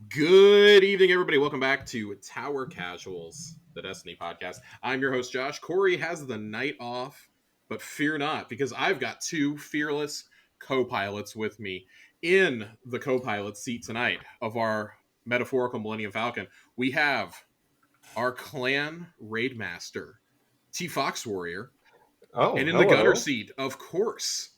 Good evening, everybody. Welcome back to Tower Casuals, the Destiny podcast. I'm your host, Josh. Corey has the night off, but fear not, because I've got two fearless co-pilots with me in the co-pilot seat tonight of our metaphorical Millennium Falcon. We have our clan raid master, T Fox Warrior, Oh, and in the gunner hello. seat, of course,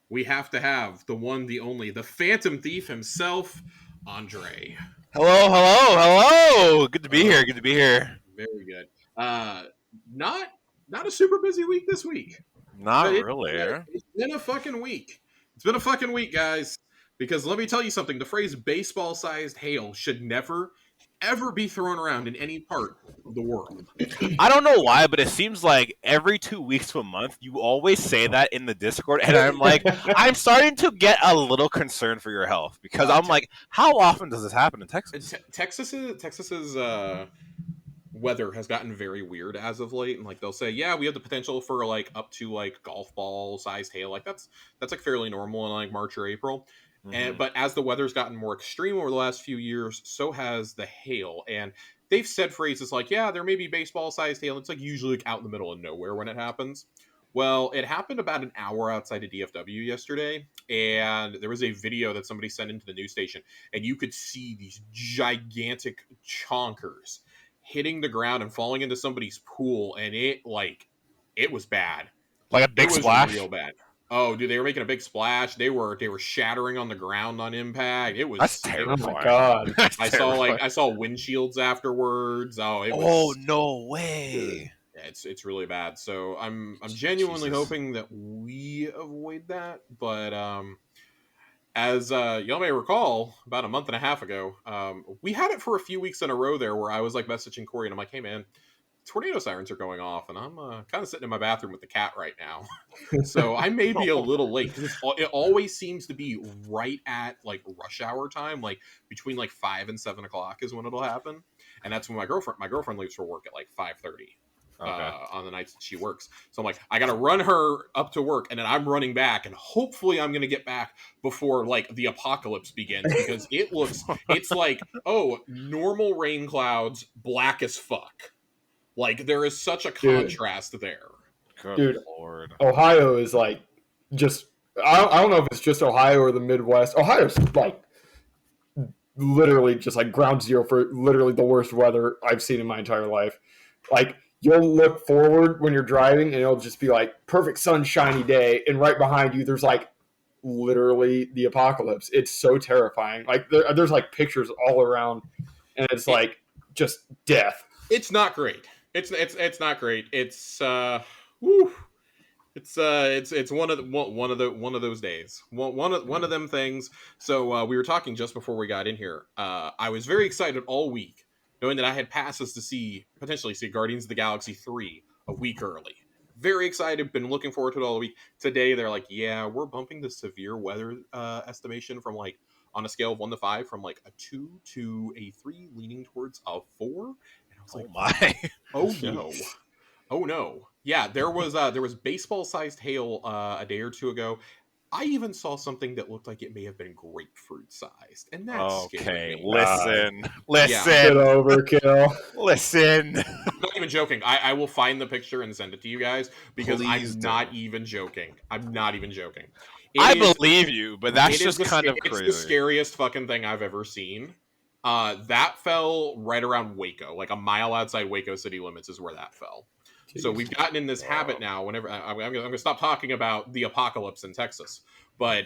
we have to have the one, the only, the Phantom Thief himself, Andre. Hello. Good to be here. Oh, Good to be here. very good. Uh, not not a super busy week this week, but Not really. it's been a fucking week. It's been a fucking week, guys. Because let me tell you something: the phrase "baseball-sized hail" should never, ever be thrown around in any part of the world. I don't know why, but it seems like every 2 weeks to a month, you always say that in the Discord, and I'm like, I'm starting to get a little concerned for your health because I'm like, how often does this happen in Texas? Texas's weather has gotten very weird as of late, and like they'll say, yeah, we have the potential for like up to like golf ball sized hail. Like that's like fairly normal in like March or April. And but as the weather's gotten more extreme over the last few years, so has the hail. And they've said phrases like, yeah, there may be baseball sized hail. It's like usually like out in the middle of nowhere when it happens. Well, it happened about an hour outside of DFW yesterday, and there was a video that somebody sent into the news station, and you could see these gigantic chonkers hitting the ground and falling into somebody's pool, and it was bad. Like a It big was splash? real bad. Oh, dude, they were making a big splash. They were shattering on the ground on impact. It was That's Oh terrifying. my god. That's I saw terrifying. I saw windshields afterwards. Oh, it Oh, was no way. yeah, it's really bad. So I'm genuinely Jesus. hoping that we avoid that. But as y'all may recall, about a month and a half ago, we had it for a few weeks in a row there where I was like messaging Corey and I'm like, hey man, tornado sirens are going off, and I'm kind of sitting in my bathroom with the cat right now. So I may be a little late because it always seems to be right at like rush hour time, like between like 5 and 7 o'clock is when it'll happen, and that's when my girlfriend leaves for work at like 5:30 Okay. on the nights that she works. So I'm like, I gotta run her up to work, and then I'm running back, and hopefully I'm gonna get back before like the apocalypse begins because it's like, oh, normal rain clouds, black as fuck. Like there is such a Dude, contrast there. Good dude, Lord. Ohio is like just. I don't know if it's just Ohio or the Midwest. Ohio's like literally just like ground zero for literally the worst weather I've seen in my entire life. Like you'll look forward when you're driving and it'll just be like perfect sunshiny day, and right behind you there's like literally the apocalypse. It's so terrifying. Like there's like pictures all around, and it's It, like just death. it's not great. It's not great. Whew, it's one of those days. One of them things. So we were talking just before we got in here. I was very excited all week, knowing that I had passes to potentially see Guardians of the Galaxy 3 a week early. Very excited. Been looking forward to it all the week. Today they're like, yeah, we're bumping the severe weather estimation from like on a scale of 1 to 5 from like a 2 to a 3, leaning towards a 4. And I was Oh, like, my. oh no. Oh no. Yeah, there was baseball sized hail a day or two ago. I even saw something that looked like it may have been grapefruit sized, and that scared Okay, me. listen. Bit Listen. overkill. Listen. I'm not even joking. I will find the picture and send it to you guys because Please I'm do. not even joking. I'm not even joking. I believe you, but that's It is just kind of it's the crazy. scariest fucking thing I've ever seen. That fell right around Waco, like a mile outside Waco city limits is where that fell. So we've gotten in this habit now. Whenever I'm going to stop talking about the apocalypse in Texas, but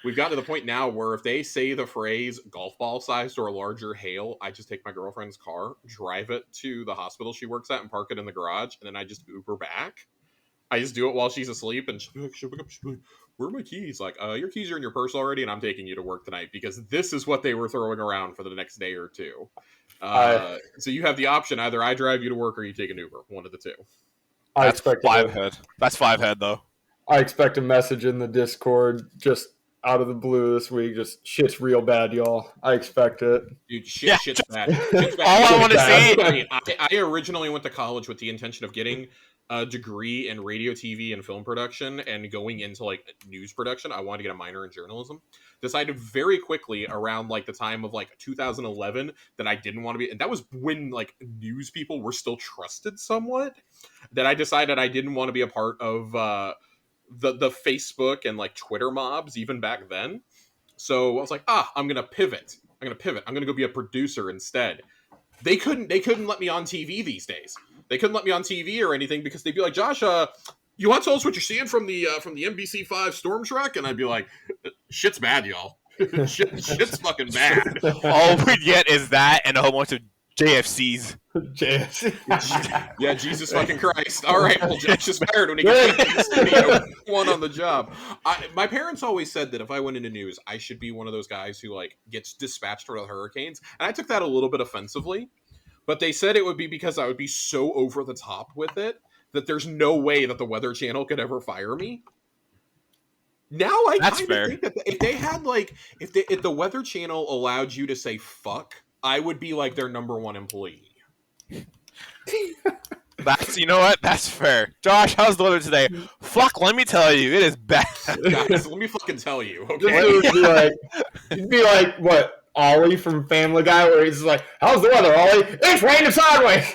we've gotten to the point now where if they say the phrase golf ball sized or larger hail, I just take my girlfriend's car, drive it to the hospital she works at, and park it in the garage, and then I just Uber back. I just do it while she's asleep, and she'll be like, where are my keys? Like, your keys are in your purse already, and I'm taking you to work tonight because this is what they were throwing around for the next day or two. So you have the option: either I drive you to work or you take an Uber. One of the two. I That's expected five head. That's 5 head, though. I expect a message in the Discord just out of the blue this week. Just shit's real bad, y'all. I expect it. Dude, Yeah, shit's bad. Shit's bad. all I Shit's want to bad. see. Funny, I originally went to college with the intention of getting a degree in radio, TV, and film production and going into like news production. I wanted to get a minor in journalism. Decided very quickly around like the time of like 2011 that I didn't want to be, and that was when like news people were still trusted somewhat. That I decided I didn't want to be a part of the Facebook and like Twitter mobs even back then. So I was like, I'm gonna pivot. I'm gonna go be a producer instead. They couldn't let me on TV these days. They couldn't let me on TV or anything because they'd be like, Josh, you want to tell us what you're seeing from the NBC5 Storm Truck? And I'd be like, shit's bad, y'all. Shit's fucking bad. All we get is that and a whole bunch of JFCs. JFC. Yeah, Jesus fucking Christ. All right, well, Josh is fired when he gets into the studio. One on the job. My parents always said that if I went into news, I should be one of those guys who like gets dispatched for the hurricanes. And I took that a little bit offensively. But they said it would be because I would be so over the top with it that there's no way that the Weather Channel could ever fire me. Now I kind of think that if they had like if the Weather Channel allowed you to say fuck, I would be like their number one employee. You know what? That's fair. Josh, how's the weather today? Fuck, let me tell you, it is bad. Guys, let me fucking tell you, okay? You'd be like, what, Ollie from Family Guy, where he's like, how's the weather, Ollie? It's raining sideways!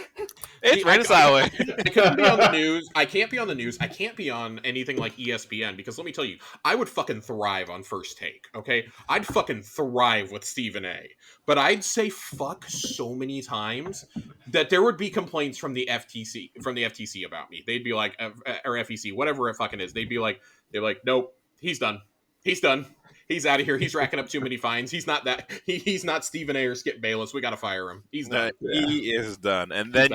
It's raining sideways. I couldn't be on the news. I can't be on the news. I can't be on anything like ESPN because let me tell you, I would fucking thrive on First Take, okay? I'd fucking thrive with Stephen A. But I'd say fuck so many times that there would be complaints from the FTC about me. They'd be like, or FEC, whatever it fucking is. They're like, nope, he's done. He's out of here. He's racking up too many fines. He's not that. He's not Stephen A. or Skip Bayless. We got to fire him. He's done. He is done. And then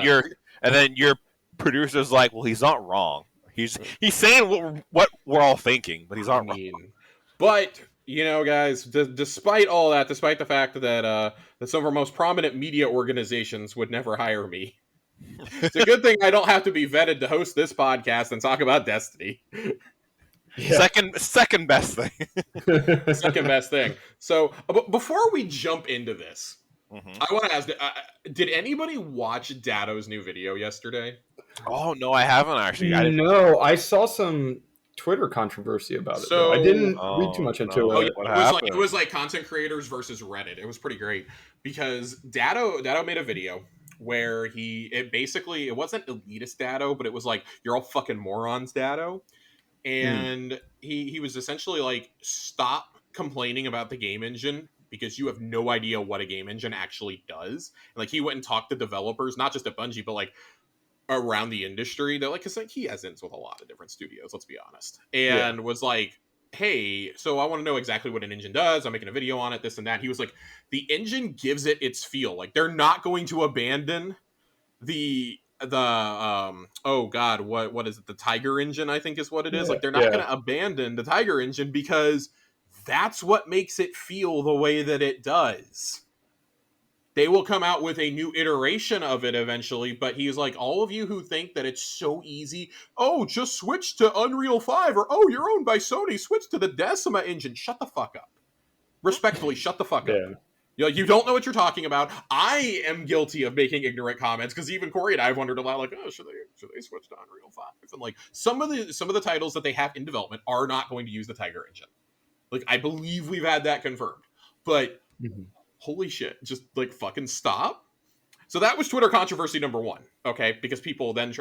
your producer's like, well, he's not wrong. He's saying what we're all thinking, but he's not wrong. But you know, guys, despite all that, despite the fact that some of our most prominent media organizations would never hire me, it's a good thing I don't have to be vetted to host this podcast and talk about Destiny. Yeah. Second best thing. Second best thing. So before we jump into this, I want to ask: did anybody watch Datto's new video yesterday? Oh no, I haven't actually. No, I saw some Twitter controversy about it. So I didn't read too much into it. It was like content creators versus Reddit. It was pretty great because Datto made a video where it wasn't elitist Datto, but it was like you're all fucking morons Datto. And he was essentially like, stop complaining about the game engine because you have no idea what a game engine actually does. And like he went and talked to developers, not just at Bungie, but like around the industry. They're like, because like he has ins with a lot of different studios, let's be honest. And was like, hey, so I want to know exactly what an engine does. I'm making a video on it, this and that. He was like, the engine gives it its feel. Like they're not going to abandon the oh god, what is it, the Tiger engine, I think is what it is. Like they're not going to abandon the Tiger engine because that's what makes it feel the way that it does. They will come out with a new iteration of it eventually, but he's like, all of you who think that it's so easy, oh, just switch to Unreal 5, or oh, you're owned by Sony, switch to the Decima engine. Shut the fuck up. Respectfully, shut the fuck up. You don't know what you're talking about. I am guilty of making ignorant comments because even Corey and I have wondered a lot, like, oh, should they switch to Unreal 5? And like some of the titles that they have in development are not going to use the Tiger engine. Like I believe we've had that confirmed, but holy shit, just like fucking stop. So that was Twitter controversy number one, okay? Because people then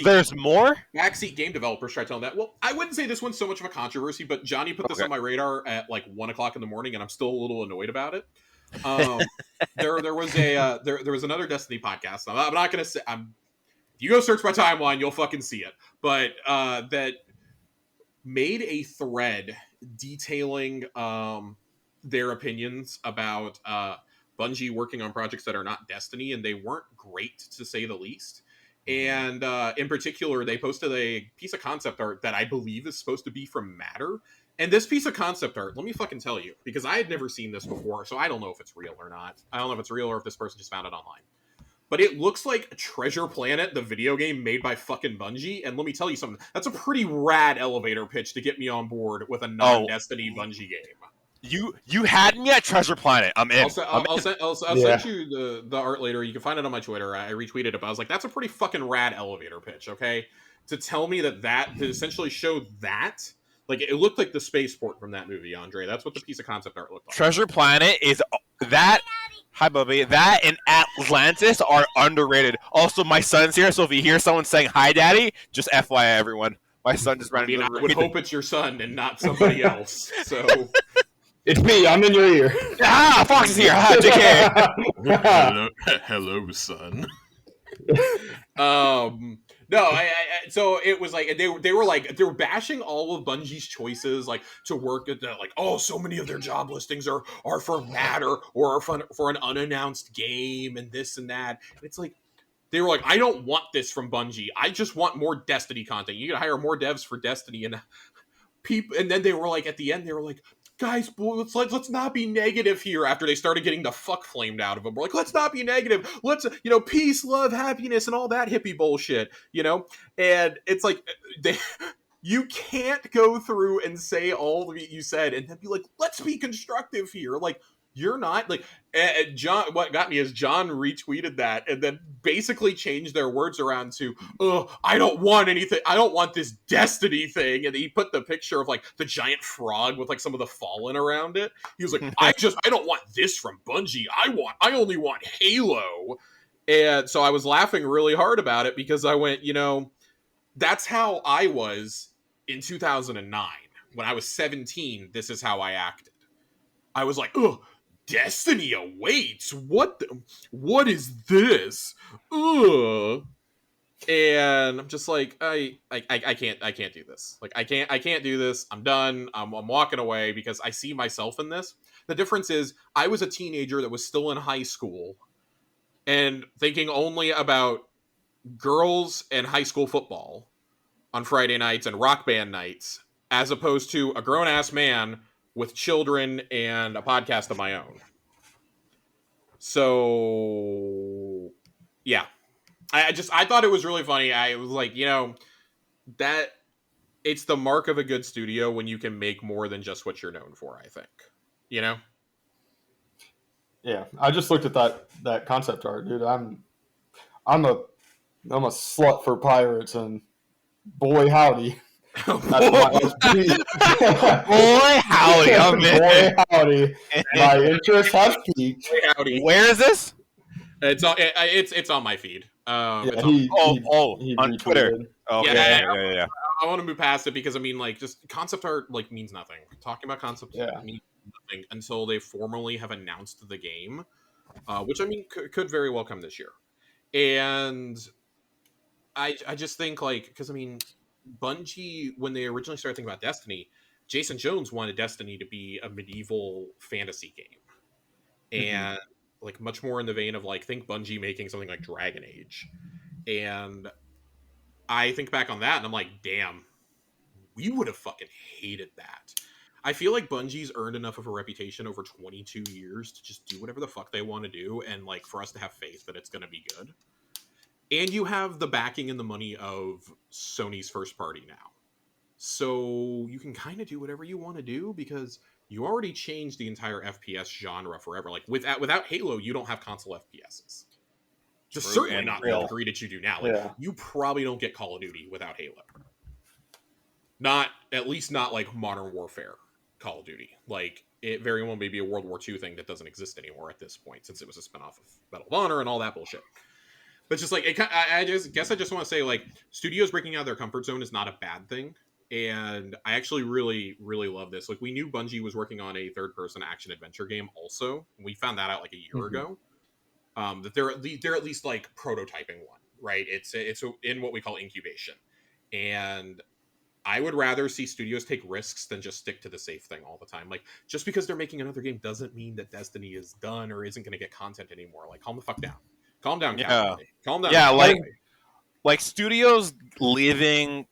there's more? Backseat game developers try telling that. Well, I wouldn't say this one's so much of a controversy, but Johnny put this on my radar at like 1:00 in the morning, and I'm still a little annoyed about it. There was another Destiny podcast. I'm not gonna say. If you go search my timeline, you'll fucking see it. But that made a thread detailing their opinions about Bungie working on projects that are not Destiny, and they weren't great to say the least. And in particular, they posted a piece of concept art that I believe is supposed to be from Matter. And this piece of concept art, let me fucking tell you, because I had never seen this before, so I don't know if it's real or not. I don't know if it's real or if this person just found it online. But it looks like Treasure Planet, the video game made by fucking Bungie. And let me tell you something. That's a pretty rad elevator pitch to get me on board with a non-Destiny Bungie game. You had me at Treasure Planet. I'm in. I'll send you the art later. You can find it on my Twitter. I retweeted it, but I was like, that's a pretty fucking rad elevator pitch, okay? To tell me to essentially show that, like, it looked like the spaceport from that movie, Andre. That's what the piece of concept art looked like. Treasure Planet is that. Hi, Bubby. That and Atlantis are underrated. Also, my son's here, so if you hear someone saying "Hi, Daddy," just FYI, everyone. My son just ran. I would hope it's your son and not somebody else. So it's me. I'm in your ear. Fox is here. JK. Hello, son. No, so it was like they were bashing all of Bungie's choices, like to work at the, like, oh, so many of their job listings are for Matter or are for an unannounced game and this and that. And it's like they were like, I don't want this from Bungie. I just want more Destiny content. You gotta hire more devs for Destiny, and people. And then they were like, at the end, they were like, guys, let's not be negative here. After they started getting the fuck flamed out of them, we're like, let's not be negative. Let's, peace, love, happiness, and all that hippie bullshit, And it's like you can't go through and say all of you said and then be like, let's be constructive here. Like, you're not like John. What got me is John retweeted that and then basically changed their words around to, "Oh, I don't want anything. I don't want this Destiny thing." And he put the picture of like the giant frog with like some of the fallen around it. He was like, "I don't want this from Bungie. I only want Halo." And so I was laughing really hard about it because I went, that's how I was in 2009 when I was 17. This is how I acted. I was like, "Oh, Destiny awaits. What is this? Ugh." And I'm just like, I can't do this. Like, I can't do this. I'm done. I'm walking away because I see myself in this. The difference is I was a teenager that was still in high school and thinking only about girls and high school football on Friday nights and rock band nights, as opposed to a grown-ass man with children and a podcast of my own. So, yeah. I thought it was really funny. I was like, that it's the mark of a good studio when you can make more than just what you're known for, I think. Yeah. I just looked at that concept art, dude. I'm a slut for pirates, and boy howdy. Boy howdy, I'm in. Boy howdy, my interest has peaked. Boy howdy. Where is this? It's on my feed. On Twitter. Okay. Yeah. I want to move past it because just concept art means nothing. Talking about concept means nothing until they formally have announced the game, which could very well come this year. And I just think because Bungie, when they originally started thinking about Destiny, Jason Jones wanted Destiny to be a medieval fantasy game. And much more in the vein of think Bungie making something like Dragon Age. And I think back on that and I'm like, damn, we would have fucking hated that. I feel like Bungie's earned enough of a reputation over 22 years to just do whatever the fuck they want to do and for us to have faith that it's going to be good. And you have the backing and the money of Sony's first party now. So you can kind of do whatever you want to do because you already changed the entire FPS genre forever. Without Halo, you don't have console FPSs. Just certainly not the degree that you do now. You probably don't get Call of Duty without Halo. At least not Modern Warfare Call of Duty. It very well may be a World War II thing that doesn't exist anymore at this point since it was a spinoff of Medal of Honor and all that bullshit. But just I just want to say studios breaking out of their comfort zone is not a bad thing. And I actually really, really love this. We knew Bungie was working on a third-person action-adventure game also. We found that out a year ago. That they're at least prototyping one, right? It's in what we call incubation. And I would rather see studios take risks than just stick to the safe thing all the time. Just because they're making another game doesn't mean that Destiny is done or isn't going to get content anymore. Calm the fuck down. Calm down, Cowboy. Calm down. Yeah, studios leaving,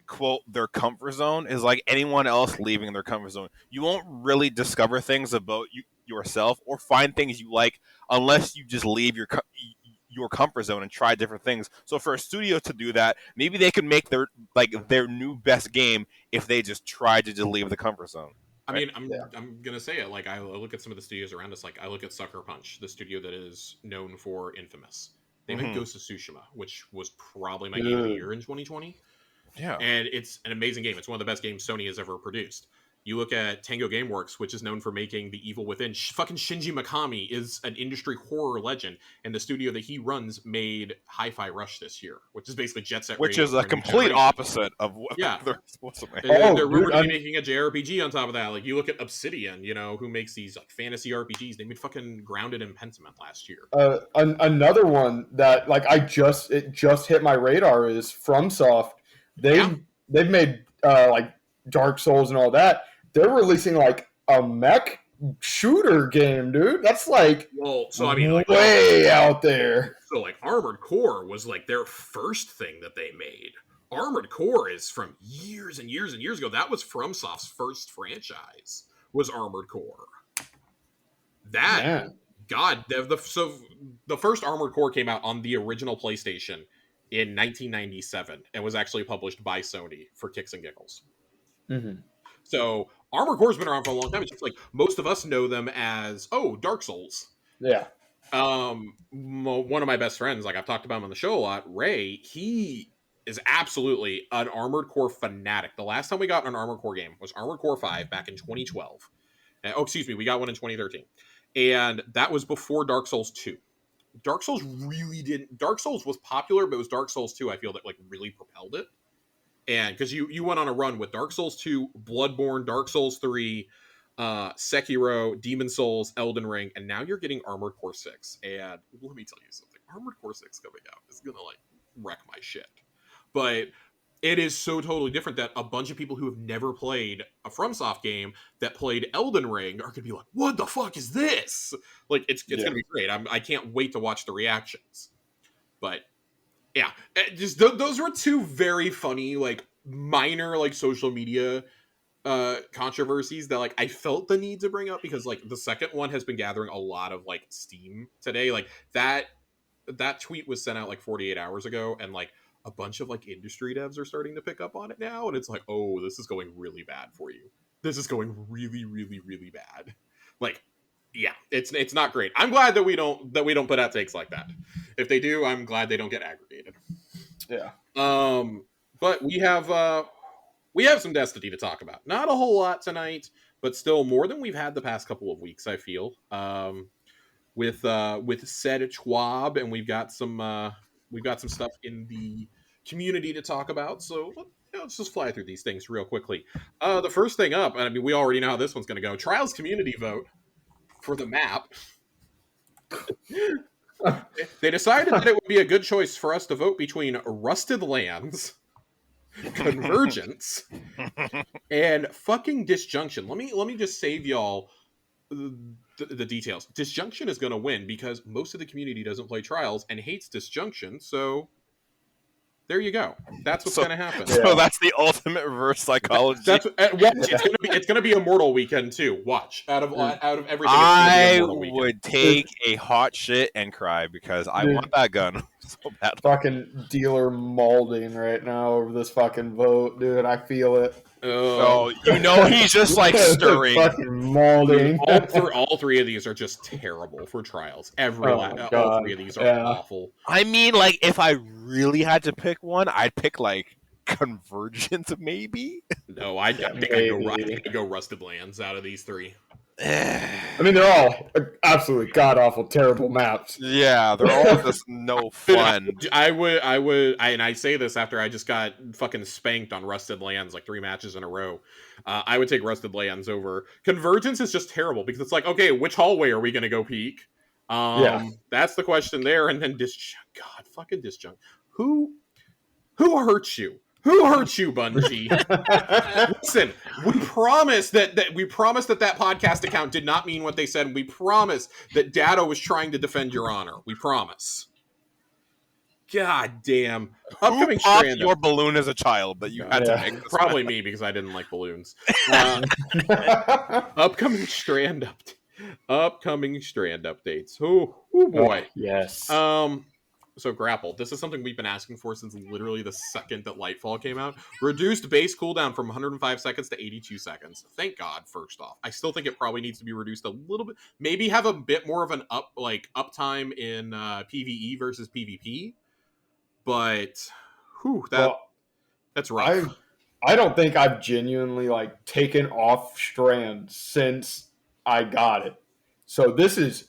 quote, their comfort zone is like anyone else leaving their comfort zone. You won't really discover things about yourself or find things you like unless you just leave your comfort zone and try different things. So for a studio to do that, maybe they could make their new best game if they just tried to just leave the comfort zone. I Right? mean, I'm gonna say it. Like I look at some of the studios around us. Like I look at Sucker Punch, the studio that is known for Infamous. They made Mhm. Ghost of Tsushima, which was probably my game of the Dude. year in 2020, Yeah. and it's an amazing game. It's one of the best games Sony has ever produced. You look at Tango Gameworks, which is known for making The Evil Within. Fucking Shinji Mikami is an industry horror legend, and the studio that he runs made Hi-Fi Rush this year, which is basically Jet Set Which Radio is for a a new complete generation. opposite of what Yeah. they're supposed to make. Oh, They're rumored dude, to be making a JRPG on top of that. Like you look at Obsidian, who makes these like fantasy RPGs. They made fucking Grounded and Pentiment last year. Another one that like it just hit my radar is FromSoft. They've made like Dark Souls and all that. They're releasing like a mech shooter game, dude. That's like way out there. So like Armored Core was like their first thing that they made. Armored Core is from years and years and years ago. That was FromSoft's first franchise. Was Armored Core. That Man. God, the first Armored Core came out on the original PlayStation in 1997 and was actually published by Sony for kicks and giggles. Mm-hmm. So Armored Core's been around for a long time. It's just like most of us know them as Dark Souls. Yeah. One of my best friends, like I've talked about him on the show a lot, Ray, he is absolutely an Armored Core fanatic. The last time we got an Armored Core game was Armored Core 5 back in 2012. We got one in 2013. And that was before Dark Souls 2. Dark Souls was popular, but it was Dark Souls 2 I feel that like really propelled it. And because you went on a run with Dark Souls 2, Bloodborne, Dark Souls 3, Sekiro, Demon Souls, Elden Ring, and now you're getting Armored Core 6. And let me tell you something. Armored Core 6 coming out is going to like wreck my shit. But it is so totally different that a bunch of people who have never played a FromSoft game that played Elden Ring are going to be like, what the fuck is this? Like, it's going to be great. I can't wait to watch the reactions. But yeah, just those were two very funny, like minor, like social media controversies that like I felt the need to bring up because like the second one has been gathering a lot of like steam today. Like that tweet was sent out like 48 hours ago, and like a bunch of like industry devs are starting to pick up on it now, and it's like, oh, this is going really bad for you. This is going really, really, really bad. Like, yeah, it's not great. I'm glad that we don't put out takes like that. If they do, I'm glad they don't get aggregated. Yeah. But we have some Destiny to talk about. Not a whole lot tonight, but still more than we've had the past couple of weeks, I feel. With said Schwab, and we've got some stuff in the community to talk about. So let's just fly through these things real quickly. The first thing up, I mean, we already know how this one's going to go. Trials community vote for the map. They decided that it would be a good choice for us to vote between Rusted Lands, Convergence, and fucking Disjunction. Let me just save y'all the details. Disjunction is going to win because most of the community doesn't play Trials and hates Disjunction, so there you go. That's what's going to happen. So that's the ultimate reverse psychology. It's going to be Immortal Weekend too. Watch out of everything. I would take a hot shit and cry because I want that gun so bad. Fucking dealer mauling right now over this fucking vote, dude. I feel it. So he's just like stirring. Fucking mauling. All three of these are just terrible for Trials. All three of these are awful. I mean, like if I really had to pick one, I'd pick like Convergence, maybe. No, I think I'd go Rusted Lands out of these three. I mean, they're all absolutely god awful, terrible maps. Yeah, they're all just no fun. I say this after I just got fucking spanked on Rusted Lands like 3 matches in a row. I would take Rusted Lands over. Convergence is just terrible because it's like, okay, which hallway are we going to go peek? That's the question there. And then fucking Disjunct. Who hurt you? Who hurt you, Bungie? Listen, we promised that podcast account did not mean what they said. We promised that Dado was trying to defend your honor. We promise. God damn. Upcoming Strand your balloon as a child that you had to make. Probably me because I didn't like balloons. Upcoming Strand updates. Oh boy. Yes. So grapple. This is something we've been asking for since literally the second that Lightfall came out. Reduced base cooldown from 105 seconds to 82 seconds. Thank God. First off, I still think it probably needs to be reduced a little bit. Maybe have a bit more of an uptime in PVE versus PvP. But, Well, that's rough. I don't think I've genuinely like taken off Strand since I got it. So this is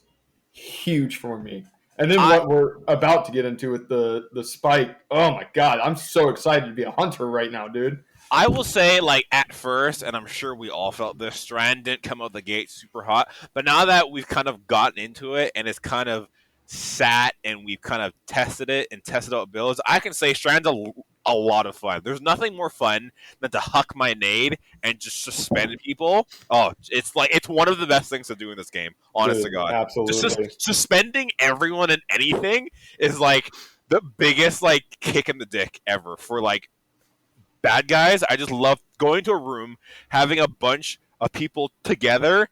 huge for me. And then what we're about to get into with the spike. Oh my god, I'm so excited to be a hunter right now, dude. I will say, like, at first, and I'm sure we all felt this, Strand didn't come out the gate super hot. But now that we've kind of gotten into it and it's kind of sat and we've kind of tested it and tested out builds, I can say Strand's a lot of fun. There's nothing more fun than to huck my nade and just suspend people. Oh, it's one of the best things to do in this game, honest Dude, to God. absolutely. Just suspending everyone and anything is like the biggest like kick in the dick ever for like bad guys. I just love going to a room, having a bunch of people together,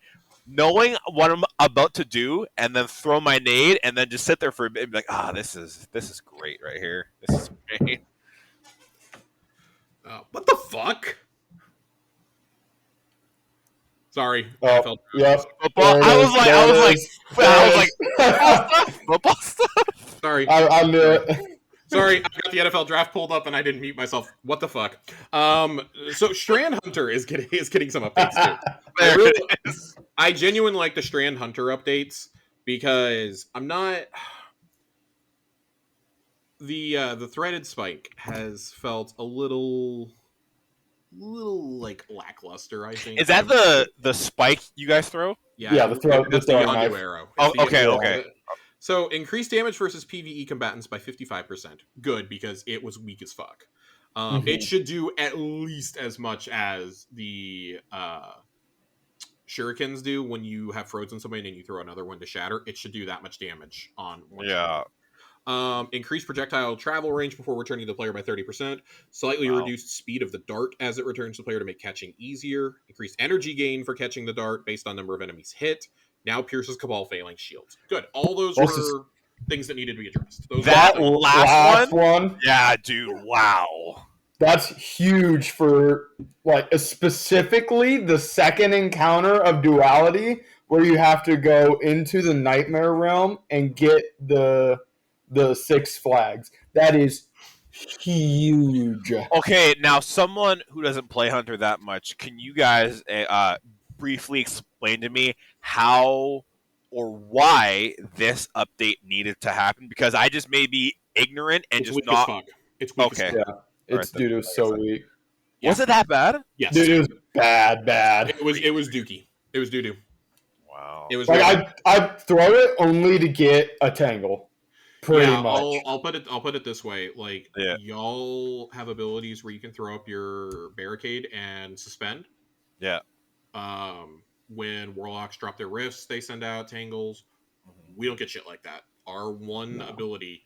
knowing what I'm about to do, and then throw my nade, and then just sit there for a bit and be like, this is great right here. This is great. What the fuck? Sorry. Oh, yep. Football. I was like, football stuff. Sorry. I knew it. Sorry, I got the NFL draft pulled up and I didn't mute myself. What the fuck? So Strand Hunter is getting some updates too. I genuinely like the Strand Hunter updates because I'm not. The threaded spike has felt a little like lackluster. I think. Is that the spike you guys throw? Yeah, that's the Yondu arrow. Oh, okay. So increased damage versus PvE combatants by 55%. Good, because it was weak as fuck. It should do at least as much as the shurikens do when you have frozen somebody and you throw another one to shatter. It should do that much damage on one shot. Increased projectile travel range before returning to the player by 30%. Slightly reduced speed of the dart as it returns to the player to make catching easier. Increased energy gain for catching the dart based on number of enemies hit. Now pierces Cabal failing shields. Good. All those were things that needed to be addressed. That last one? Yeah, dude. Wow. That's huge for, like, specifically the second encounter of Duality, where you have to go into the Nightmare Realm and get the 6 flags. That is huge. Okay, now someone who doesn't play Hunter that much, can you guys briefly explain to me how or why this update needed to happen? Because I just may be ignorant and it's just weak not. As fuck. It's weak okay. As fuck. Yeah. Dude, it was so weak. Yeah. Was it that bad? Yes. Dude, it was bad. It was dookie. It was doo-doo. Wow. It was like I'd throw it only to get a tangle. Pretty much. I'll put it this way. Like, y'all have abilities where you can throw up your barricade and suspend. Yeah. When warlocks drop their rifts, they send out tangles. We don't get shit like that. Our one ability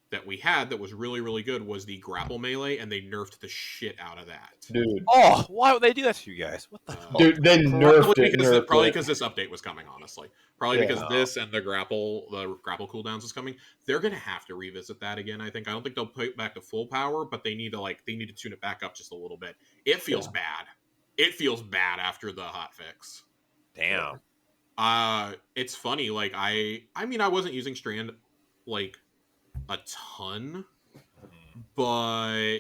that we had that was really, really good was the grapple melee, and they nerfed the shit out of that. Dude. Oh, why would they do that to you guys? What the fuck? Dude, they nerfed it. Probably because this update was coming, honestly. Probably because this and the grapple cooldowns is coming. They're gonna have to revisit that again, I think. I don't think they'll put it back to full power, but they need to tune it back up just a little bit. It feels bad. It feels bad after the hotfix. Damn. It's funny, like I mean I wasn't using Strand like a ton, but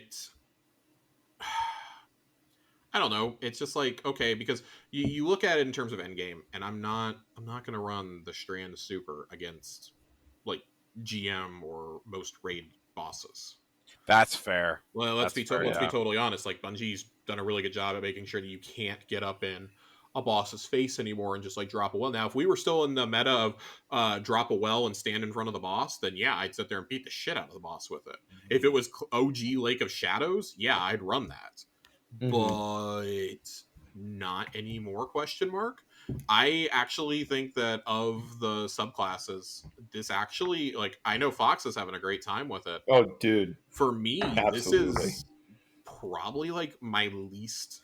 I don't know. It's just like, okay, because you look at it in terms of endgame, and I'm not gonna run the Strand super against like GM or most raid bosses. That's fair. Well, let's be totally honest. Like, Bungie's done a really good job at making sure that you can't get up in a boss's face anymore and just like drop a well. Now, if we were still in the meta of drop a well and stand in front of the boss, then yeah, I'd sit there and beat the shit out of the boss with it. If it was OG Lake of Shadows, yeah, I'd run that. But not anymore, question mark. I actually think that of the subclasses, this actually, like, I know Fox is having a great time with it. Oh, dude. For me, absolutely. This is probably like my least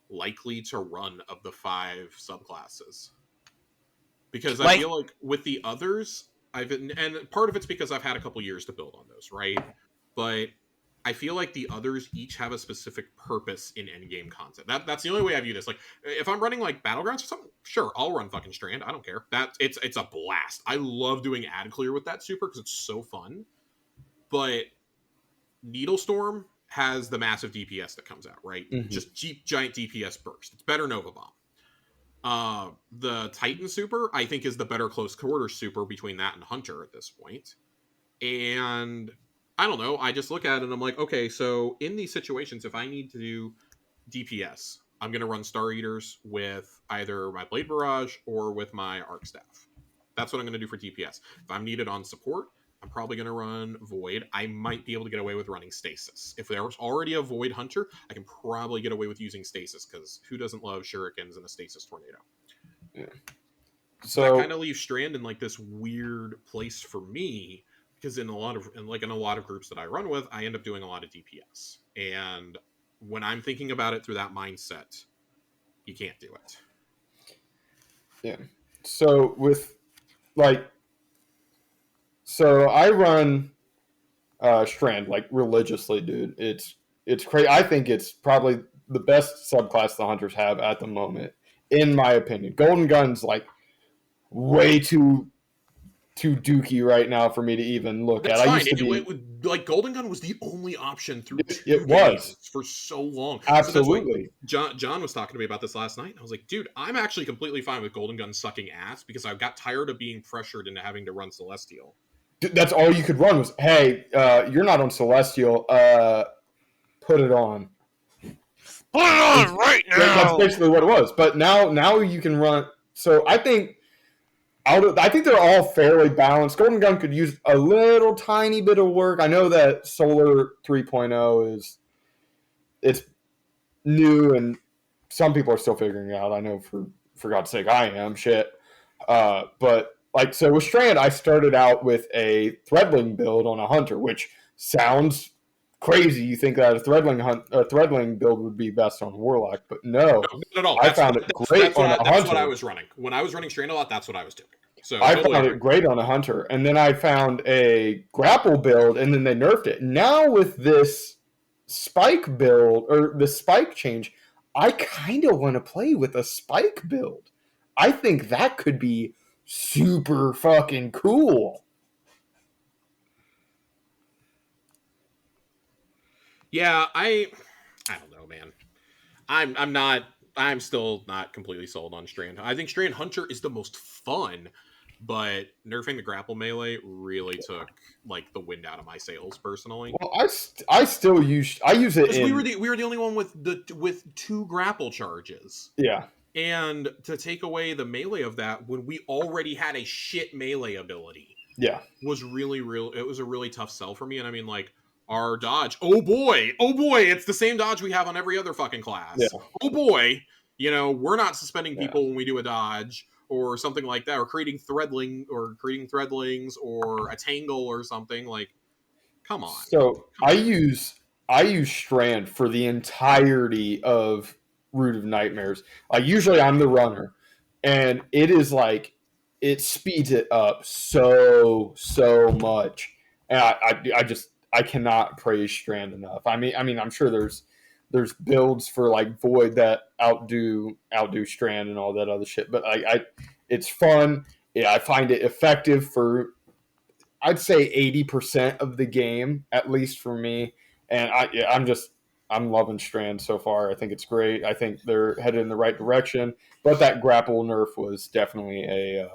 likely to run of the 5 subclasses. Because I feel like with the others, and part of it's because I've had a couple years to build on those, right? But I feel like the others each have a specific purpose in endgame content. That's the only way I view this. Like, if I'm running like Battlegrounds or something, sure, I'll run fucking Strand. I don't care. It's a blast. I love doing ad clear with that super because it's so fun. But Needlestorm has the massive DPS that comes out, right? Mhm. Just giant DPS burst. It's better Nova Bomb. The Titan super, I think, is the better close quarter super between that and Hunter at this point. And I don't know. I just look at it and I'm like, okay, so in these situations, if I need to do DPS, I'm going to run Star Eaters with either my Blade Barrage or with my Arc Staff. That's what I'm going to do for DPS. If I'm needed on support, I'm probably going to run Void. I might be able to get away with running Stasis. If there was already a Void Hunter, I can probably get away with using Stasis, because who doesn't love Shurikens and a Stasis Tornado? Yeah. So that kind of leaves Strand in like this weird place for me, because in a lot of groups that I run with, I end up doing a lot of DPS. And when I'm thinking about it through that mindset, you can't do it. Yeah. So I run Strand like religiously, dude. It's crazy. I think it's probably the best subclass the hunters have at the moment, in my opinion. Golden Gun's like way too dookie right now for me to even look That's at. fine. Like Golden Gun was the only option through it was for so long. Absolutely. So John was talking to me about this last night, and I was like, dude, I'm actually completely fine with Golden Gun sucking ass, because I got tired of being pressured into having to run Celestial. That's all you could run was, hey, you're not on Celestial. Put it on. Put it on right now. That's basically what it was. But now you can run. So I think they're all fairly balanced. Golden Gun could use a little tiny bit of work. I know that Solar 3.0 it's new and some people are still figuring it out. I know for God's sake I am. Shit. But like, so with Strand, I started out with a Threadling build on a Hunter, which sounds crazy. You think that a Threadling build would be best on a Warlock, but no. Not at all. I found it great on a Hunter. That's what I was running. When I was running Strand a lot, that's what I was doing. So I found it great on a Hunter. And then I found a Grapple build, and then they nerfed it. Now with this Spike build, or the Spike change, I kind of want to play with a Spike build. I think that could be super fucking cool. Yeah, I don't know, man. I'm still not completely sold on Strand. I think Strand Hunter is the most fun, but nerfing the grapple melee really took like the wind out of my sails personally. Well, I use it in... we were the only one with 2 grapple charges. Yeah. And to take away the melee of that when we already had a shit melee ability, was really it was a really tough sell for me. And I mean, like, our dodge, oh boy, it's the same dodge we have on every other fucking class. Yeah. Oh boy, we're not suspending people when we do a dodge or something like that, or creating threadlings or a tangle or something. Like, come on. So I use Strand for the entirety of Root of Nightmares. Usually I'm the runner, and it is like, it speeds it up so much, and I cannot praise Strand enough. I mean I'm sure there's builds for like Void that outdo Strand and all that other shit, but it's fun. Yeah, I find it effective for, I'd say, 80% of the game, at least for me. And I'm loving Strand so far. I think it's great. I think they're headed in the right direction. But that grapple nerf was definitely a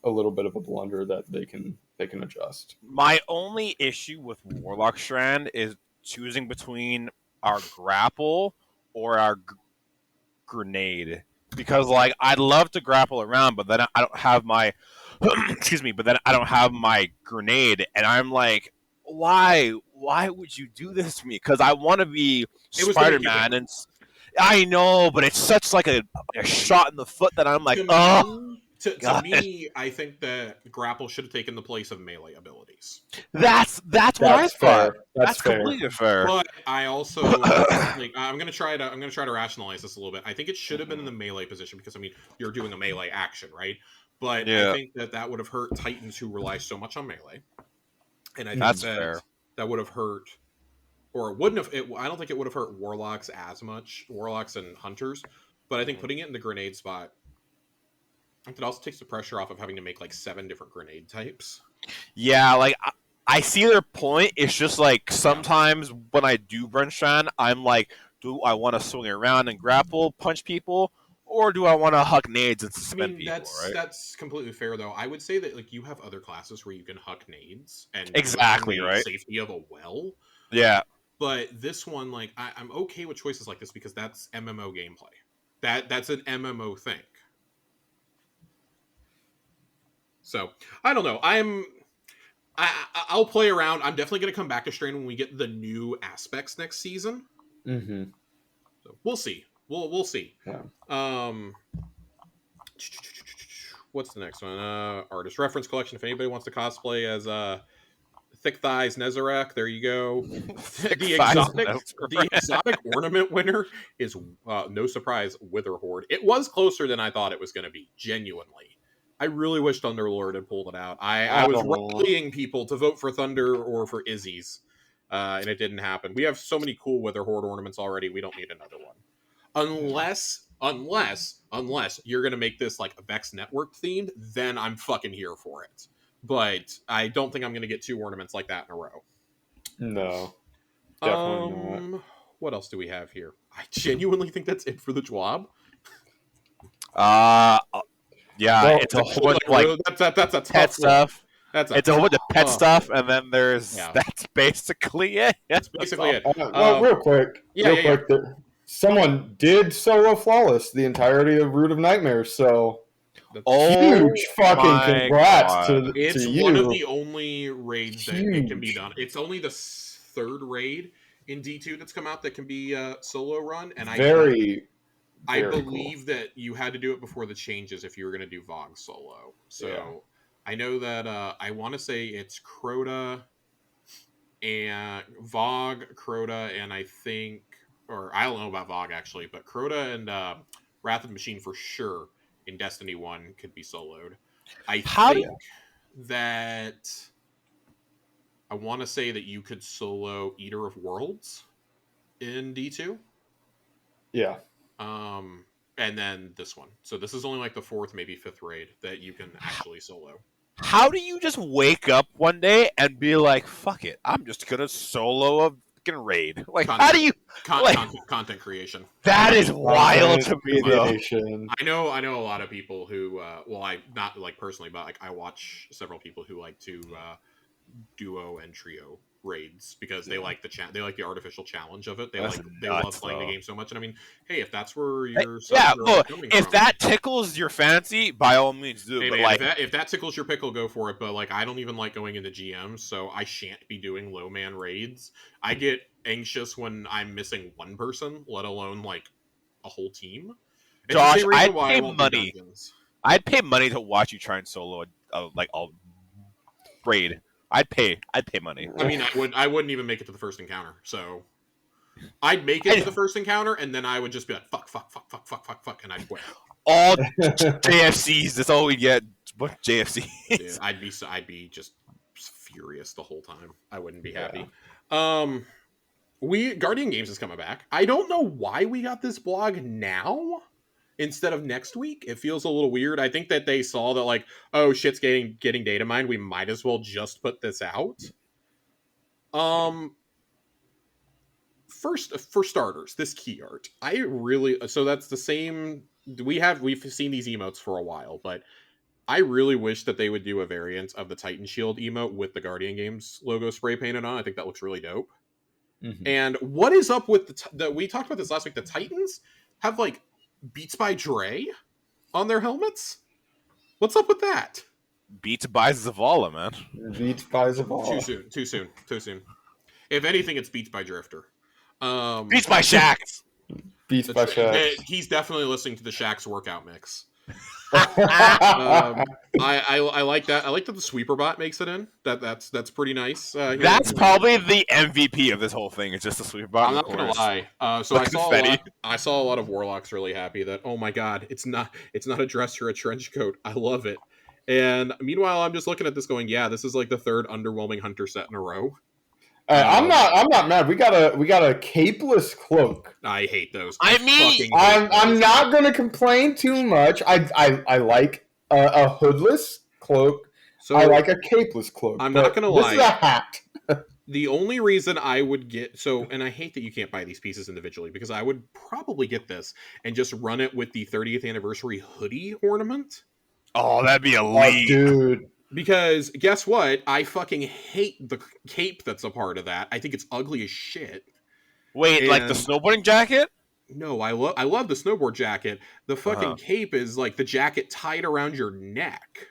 little bit of a blunder that they can adjust. My only issue with Warlock Strand is choosing between our grapple or our grenade, because like, I'd love to grapple around, but then I don't have my but then I don't have my grenade, and I'm like, why would you do this to me? Because I want to be Spider-Man, and I know, but it's such like a shot in the foot that I'm like, to me, I think that grapple should have taken the place of melee abilities. That's what I thought. That's fair. Completely fair. But I also like, I'm gonna try to rationalize this a little bit. I think it should have been in the melee position, because I mean, you're doing a melee action, right? But I think that would have hurt Titans who rely so much on melee, and I think that would have hurt, or it wouldn't have. I don't think it would have hurt Warlocks as much, Warlocks and Hunters. But I think putting it in the grenade spot, it also takes the pressure off of having to make like 7 different grenade types. Yeah, like I see their point. It's just like sometimes when I do Brunshine, I'm like, do I want to swing around and grapple, punch people, or do I want to huck nades and suspend people? That's completely fair, though. I would say that like you have other classes where you can huck nades and exactly right safety of a well. Yeah, but this one, like I'm okay with choices like this because that's MMO gameplay. That's an MMO thing. So I don't know. I'll play around. I'm definitely going to come back to Strain when we get the new aspects next season. Mm-hmm. So we'll see. We'll see. Yeah. What's the next one? Artist reference collection. If anybody wants to cosplay as Thick Thighs Nezarek, there you go. The exotic ornament winner is no surprise Witherhoard. It was closer than I thought it was going to be. Genuinely. I really wish Thunderlord had pulled it out. I was rallying people to vote for Thunder or for Izzy's, and it didn't happen. We have so many cool Witherhoard ornaments already. We don't need another one, unless you're gonna make this like Vex Network themed. Then I'm fucking here for it. But I don't think I'm gonna get 2 ornaments like that in a row. No, definitely not. What else do we have here? I genuinely think that's it for the Jwab. Yeah, well, it's a whole bunch of like that's a pet stuff. It's a whole bunch of pet stuff, and then there's that's basically it. That's basically it. Real quick, someone did solo flawless the entirety of Root of Nightmares, so huge fucking congrats to you. It's one of the only raids that it can be done. It's only the 3rd raid in D2 that's come out that can be solo run, and I believe that you had to do it before the changes if you were going to do Vogue solo. So I know that I want to say it's Crota and Vogue, Crota, and I think, or I don't know about Vogue actually, but Crota and Wrath of the Machine for sure in Destiny 1 could be soloed. I want to say that you could solo Eater of Worlds in D2. Yeah. And then this one. So this is only like the 4th, maybe 5th raid that you can actually solo. How do you just wake up one day and be like, fuck it, I'm just gonna solo a fucking raid? Like, how do you... Content creation. That is wild to me, though. I know a lot of people who, I not like personally, but like I watch several people who like to duo and trio raids because they like they like the artificial challenge of it. They love playing the game so much. And I mean, hey, if that's where you're if that tickles your fancy, by all means do it. But like, if that tickles your pickle, go for it. But like, I don't even like going into GMs, so I shan't be doing low man raids. I get anxious when I'm missing one person, let alone like a whole team. It's Josh, I'd pay money. I'd pay money to watch you try and solo a raid. I'd pay money. I mean, I wouldn't even make it to the first encounter. So I'd make it to the first encounter, and then I would just be like, fuck, and I'd quit. All JFCs. That's all we get. What JFCs? Dude, I'd be just furious the whole time. I wouldn't be happy. Guardian Games is coming back. I don't know why we got this blog now instead of next week. It feels a little weird. I think that they saw that like, oh, shit's getting data mined. We might as well just put this out. First, for starters, this key art. So that's the same. We've seen these emotes for a while, but I really wish that they would do a variant of the Titan Shield emote with the Guardian Games logo spray painted on. I think that looks really dope. Mm-hmm. And what is up with we talked about this last week. The Titans have like Beats by Dre on their helmets. What's up with that? Beats by Zavala, man. Beats by Zavala. Too soon. If anything, it's Beats by Drifter. Beats by Shaxx. Beats by Shaxx. He's definitely listening to the Shaxx workout mix. I like that. I like that the sweeper bot makes it in. That's pretty nice. That's probably the MVP of this whole thing. It's just the sweeper bot. I'm not gonna lie. So I saw a lot of warlocks really happy that, oh my god, it's not a dress or a trench coat. I love it. And meanwhile, I'm just looking at this going, yeah, this is like the third underwhelming hunter set in a row. I'm not mad. We got a capeless cloak. I hate those. I mean, fucking hate I'm those. not gonna complain too much. I like a hoodless cloak. So I like a capeless cloak. I'm but not gonna this lie. is a hat. The only reason I would get and I hate that you can't buy these pieces individually, because I would probably get this and just run it with the 30th anniversary hoodie ornament. oh, that'd be Oh, elite. dude. Because guess what? I fucking hate the cape that's a part of that. I think it's ugly as shit. Wait, like the And- snowboarding jacket? No, I love the snowboard jacket. The fucking Uh-huh. cape is like the jacket tied around your neck.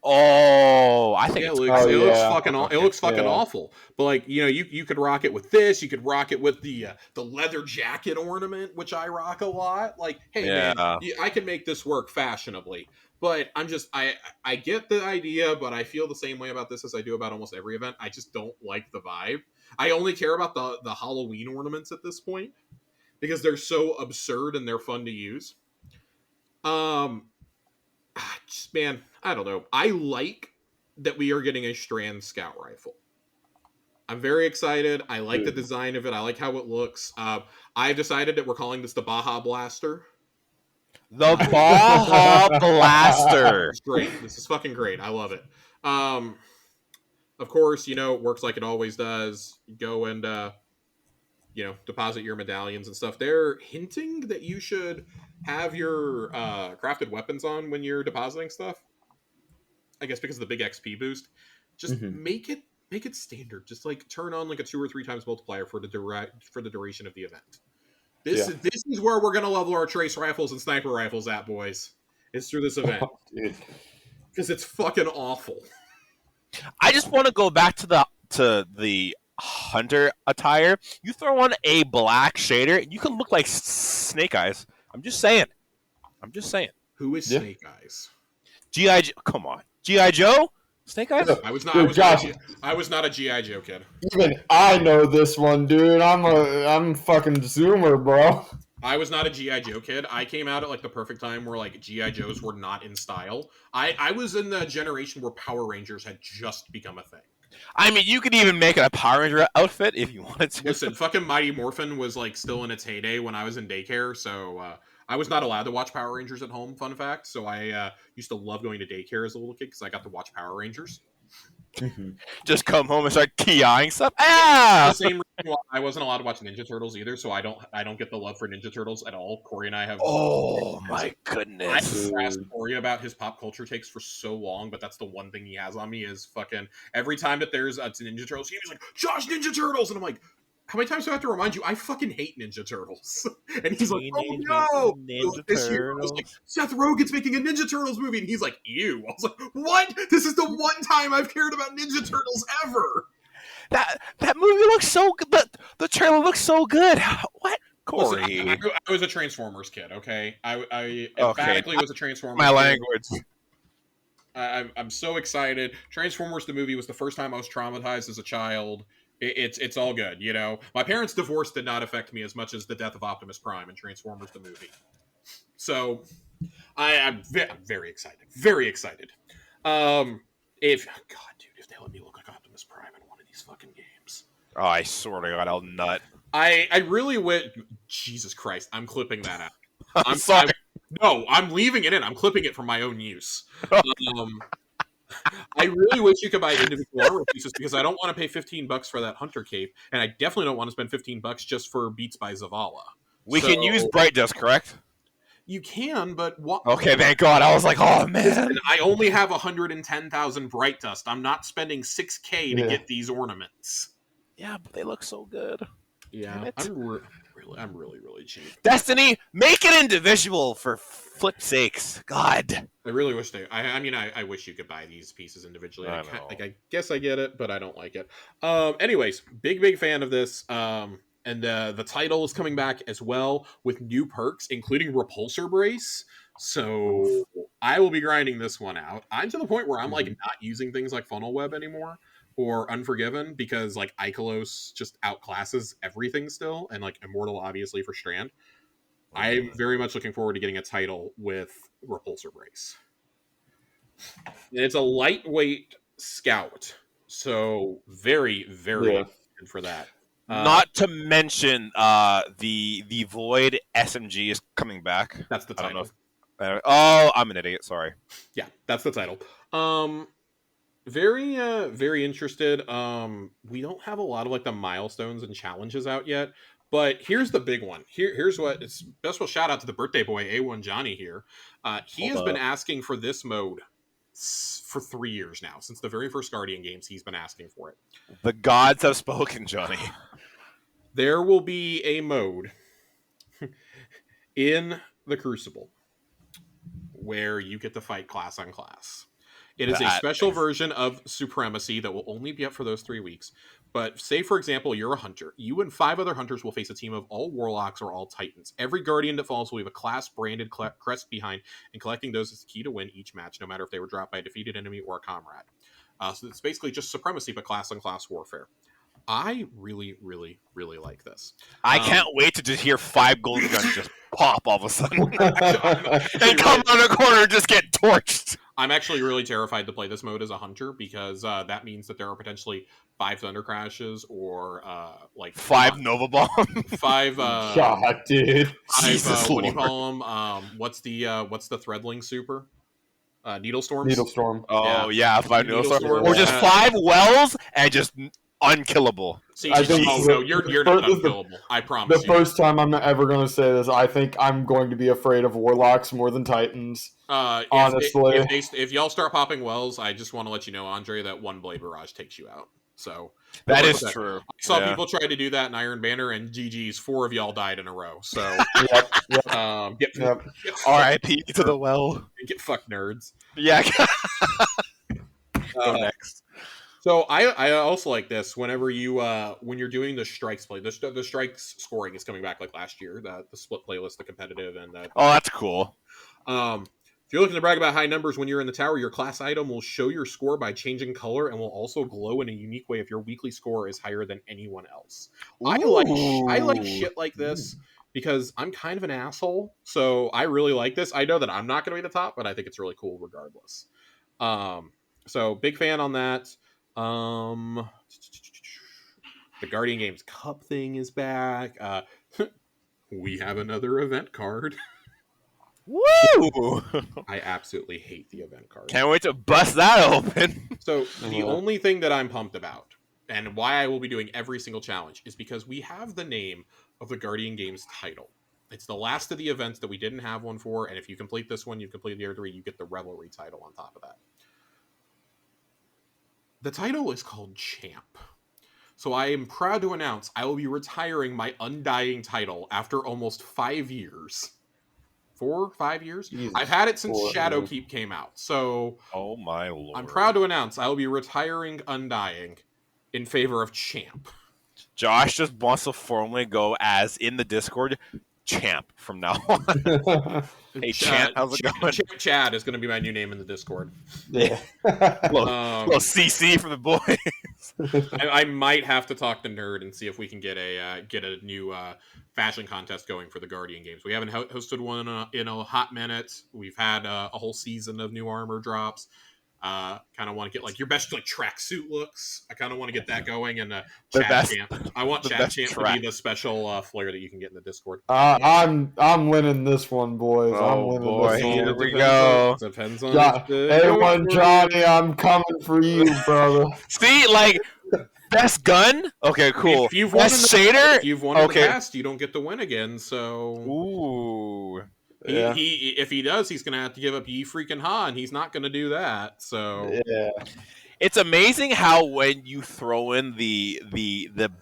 Oh, I think Yeah, it's it great. looks yeah. fucking Okay. it looks fucking Yeah. awful. But like, you could rock it with this. You could rock it with the leather jacket ornament, which I rock a lot. Like, hey man, Yeah. I can make this work fashionably. But I get the idea, but I feel the same way about this as I do about almost every event. I just don't like the vibe. I only care about the Halloween ornaments at this point because they're so absurd and they're fun to use. Man, I don't know. I like that we are getting a Strand Scout rifle. I'm very excited. I like the design of it. I like how it looks. I've decided that we're calling this the Baja Blaster. The Baja Blaster. It's great. This is fucking great. I love it. Of course, it works like it always does. You go and deposit your medallions and stuff. They're hinting that you should have your crafted weapons on when you're depositing stuff. I guess because of the big XP boost. Just make it standard. Just like turn on like a 2 or 3 times multiplier for the duration of the event. This is where we're gonna level our trace rifles and sniper rifles at, boys. It's through this event. Because it's fucking awful. I just want to go back to the hunter attire. You throw on a black shader, you can look like Snake Eyes. I'm just saying. Who is Snake Eyes? G.I. Come on, G.I. Joe. Snake Eyes. I was not a GI Joe kid. Even I know this one, dude. I'm fucking Zoomer, bro. I was not a GI Joe kid. I came out at like the perfect time where like GI Joes were not in style. I was in the generation where Power Rangers had just become a thing. I mean, you could even make it a Power Ranger outfit if you wanted to. Listen, fucking Mighty Morphin was like still in its heyday when I was in daycare, so I was not allowed to watch Power Rangers at home. Fun fact. So I used to love going to daycare as a little kid because I got to watch Power Rangers. Just come home and start kiaing stuff. Ah! The same reason why I wasn't allowed to watch Ninja Turtles either, so I don't get the love for Ninja Turtles at all. Corey and I have. Oh my goodness! I've asked Corey about his pop culture takes for so long, but that's the one thing he has on me is fucking every time that there's a Ninja Turtles, he's like, Josh, Ninja Turtles! And I'm like, how many times do I have to remind you? I fucking hate Ninja Turtles. And he's like, oh no! Ninja This year, I was like, Seth Rogen's making a Ninja Turtles movie. And he's like, ew. I was like, what? This is the one time I've cared about Ninja Turtles ever. That movie looks so good. The trailer looks so good. What? Corey. Listen, I was a Transformers kid, okay? I emphatically was a Transformers My kid. language. I'm so excited. Transformers the movie was the first time I was traumatized as a child. It's all good, My parents' divorce did not affect me as much as the death of Optimus Prime and Transformers the movie. So I'm very excited. Very excited. If they let me look like Optimus Prime in one of these fucking games. Oh, I swear to God, I'll nut. I really went. Jesus Christ! I'm clipping that out. I'm sorry. No, I'm leaving it in. I'm clipping it for my own use. I really wish you could buy individual armor pieces because I don't want to pay $15 for that hunter cape, and I definitely don't want to spend $15 just for Beats by Zavala. We can use Bright Dust, correct? You can, but what? Okay, thank God. I was like, oh man. Listen, I only have 110,000 Bright Dust. I'm not spending $6,000 to get these ornaments. Yeah, but they look so good. Yeah, I'm really cheap. Destiny, make it individual for flip's sakes. God. I really wish I wish you could buy these pieces individually. I guess I get it, but I don't like it. Anyways, big fan of this. And the title is coming back as well with new perks, including Repulsor Brace. So I will be grinding this one out. I'm to the point where I'm like not using things like Funnel Web anymore or Unforgiven because like Ikelos just outclasses everything still, and like Immortal obviously for Strand. I'm very much looking forward to getting a title with Repulsor Brace. it's a lightweight scout, so very, very excited for that. Not to mention, the Void SMG is coming back. That's the title. I'm an idiot. Sorry. Yeah, that's the title. Very, very interested. We don't have a lot of like the milestones and challenges out yet, but here's the big one. Here's what it's special shout out to the birthday boy A1 Johnny here. He has been asking for this mode for 3 years now. Since the very first Guardian games, he's been asking for it. The gods have spoken, Johnny. There will be a mode in the Crucible where you get to fight class on class. It is a special version of Supremacy that will only be up for those 3 weeks. But say, for example, you're a hunter. You and 5 other hunters will face a team of all warlocks or all titans. Every guardian that falls will have a class-branded crest behind, and collecting those is the key to win each match, no matter if they were dropped by a defeated enemy or a comrade. So it's basically just Supremacy, but class-on-class warfare. I really, really, really like this. I can't wait to just hear 5 golden guns just pop all of a sudden. They come on a corner and just get torched. I'm actually really terrified to play this mode as a hunter because that means that there are potentially 5 Thunder Crashes or like 5 Nova Bombs. 5 God, dude. 5 what do you call them? What's the Threadling super? Needle Storms? Needle Storm. Oh yeah, 5 Needle Storms. Storms. Or just 5 wells and just unkillable. See, you're not unkillable. I promise the first time I'm not ever going to say this, I think I'm going to be afraid of Warlocks more than Titans. Honestly. If y'all start popping wells, I just want to let you know, Andre, that 1 Blade Barrage takes you out. So that is true. I saw people try to do that in Iron Banner, and GG's 4 of y'all died in a row. So RIP to the well. Get fucked, nerds. Yeah. Go next. So I also like this whenever you when you're doing the strikes play. The strikes scoring is coming back like last year. The split playlist, the competitive, and that's cool. If you're looking to brag about high numbers when you're in the tower, your class item will show your score by changing color and will also glow in a unique way if your weekly score is higher than anyone else. I like shit like this because I'm kind of an asshole, so I really like this. I know that I'm not going to be the top, but I think it's really cool regardless. So big fan on that. The Guardian Games Cup thing is back. We have another event card. Woo! I absolutely hate the event card. Can't wait to bust that open. So the only thing that I'm pumped about, and why I will be doing every single challenge, is because we have the name of the Guardian Games title. It's the last of the events that we didn't have one for, and if you complete this one, you've completed the other 3, you get the Revelry title on top of that. The title is called Champ. So I am proud to announce I will be retiring my Undying title after almost 5 years. 4 or 5 years? Jesus. I've had it since Shadowkeep came out. So oh my lord. I'm proud to announce I will be retiring Undying in favor of Champ. Josh just wants to formally go as in the Discord Champ from now on. Hey Champ, how's it going? Champ Chad is going to be my new name in the Discord. Yeah. Little CC for the boys. I might have to talk to Nerd and see if we can get a new fashion contest going for the Guardian Games. We haven't hosted one in a hot minute. We've had a whole season of new armor drops. Kind of want to get like your best like tracksuit looks. I kind of want to get that going, and Chat Champ. I want Chat Champ to be the special flare that you can get in the Discord. I'm winning this one, boys. I'm winning this one. Here we go. Depends on A1 Johnny, I'm coming for you, brother. See, like best gun. Okay, cool. If you've won shader. If you've won in the past, you don't get to win again. So ooh. He if he does, he's gonna have to give up Ye freaking Ha, and he's not gonna do that. So yeah, it's amazing how when you throw in the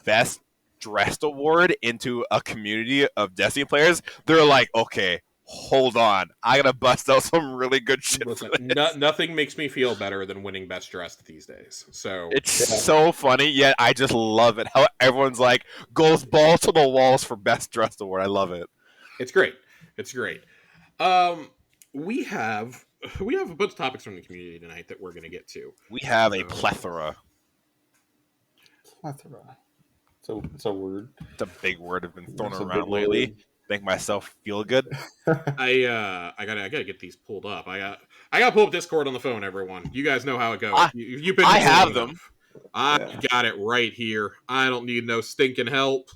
best dressed award into a community of Destiny players, they're like, okay, hold on, I gotta bust out some really good shit. Listen, nothing makes me feel better than winning best dressed these days. So it's so funny, yet I just love it how everyone's like goes ball to the walls for best dressed award. I love it. It's great. It's great. We have a bunch of topics from the community tonight that we're going to get to. We have a plethora. Plethora. It's a word. It's a big word I've been throwing around lately. Make myself feel good. I gotta get these pulled up. I gotta pull up Discord on the phone, everyone. You guys know how it goes. You've been. I have them. I got it right here. I don't need no stinking help.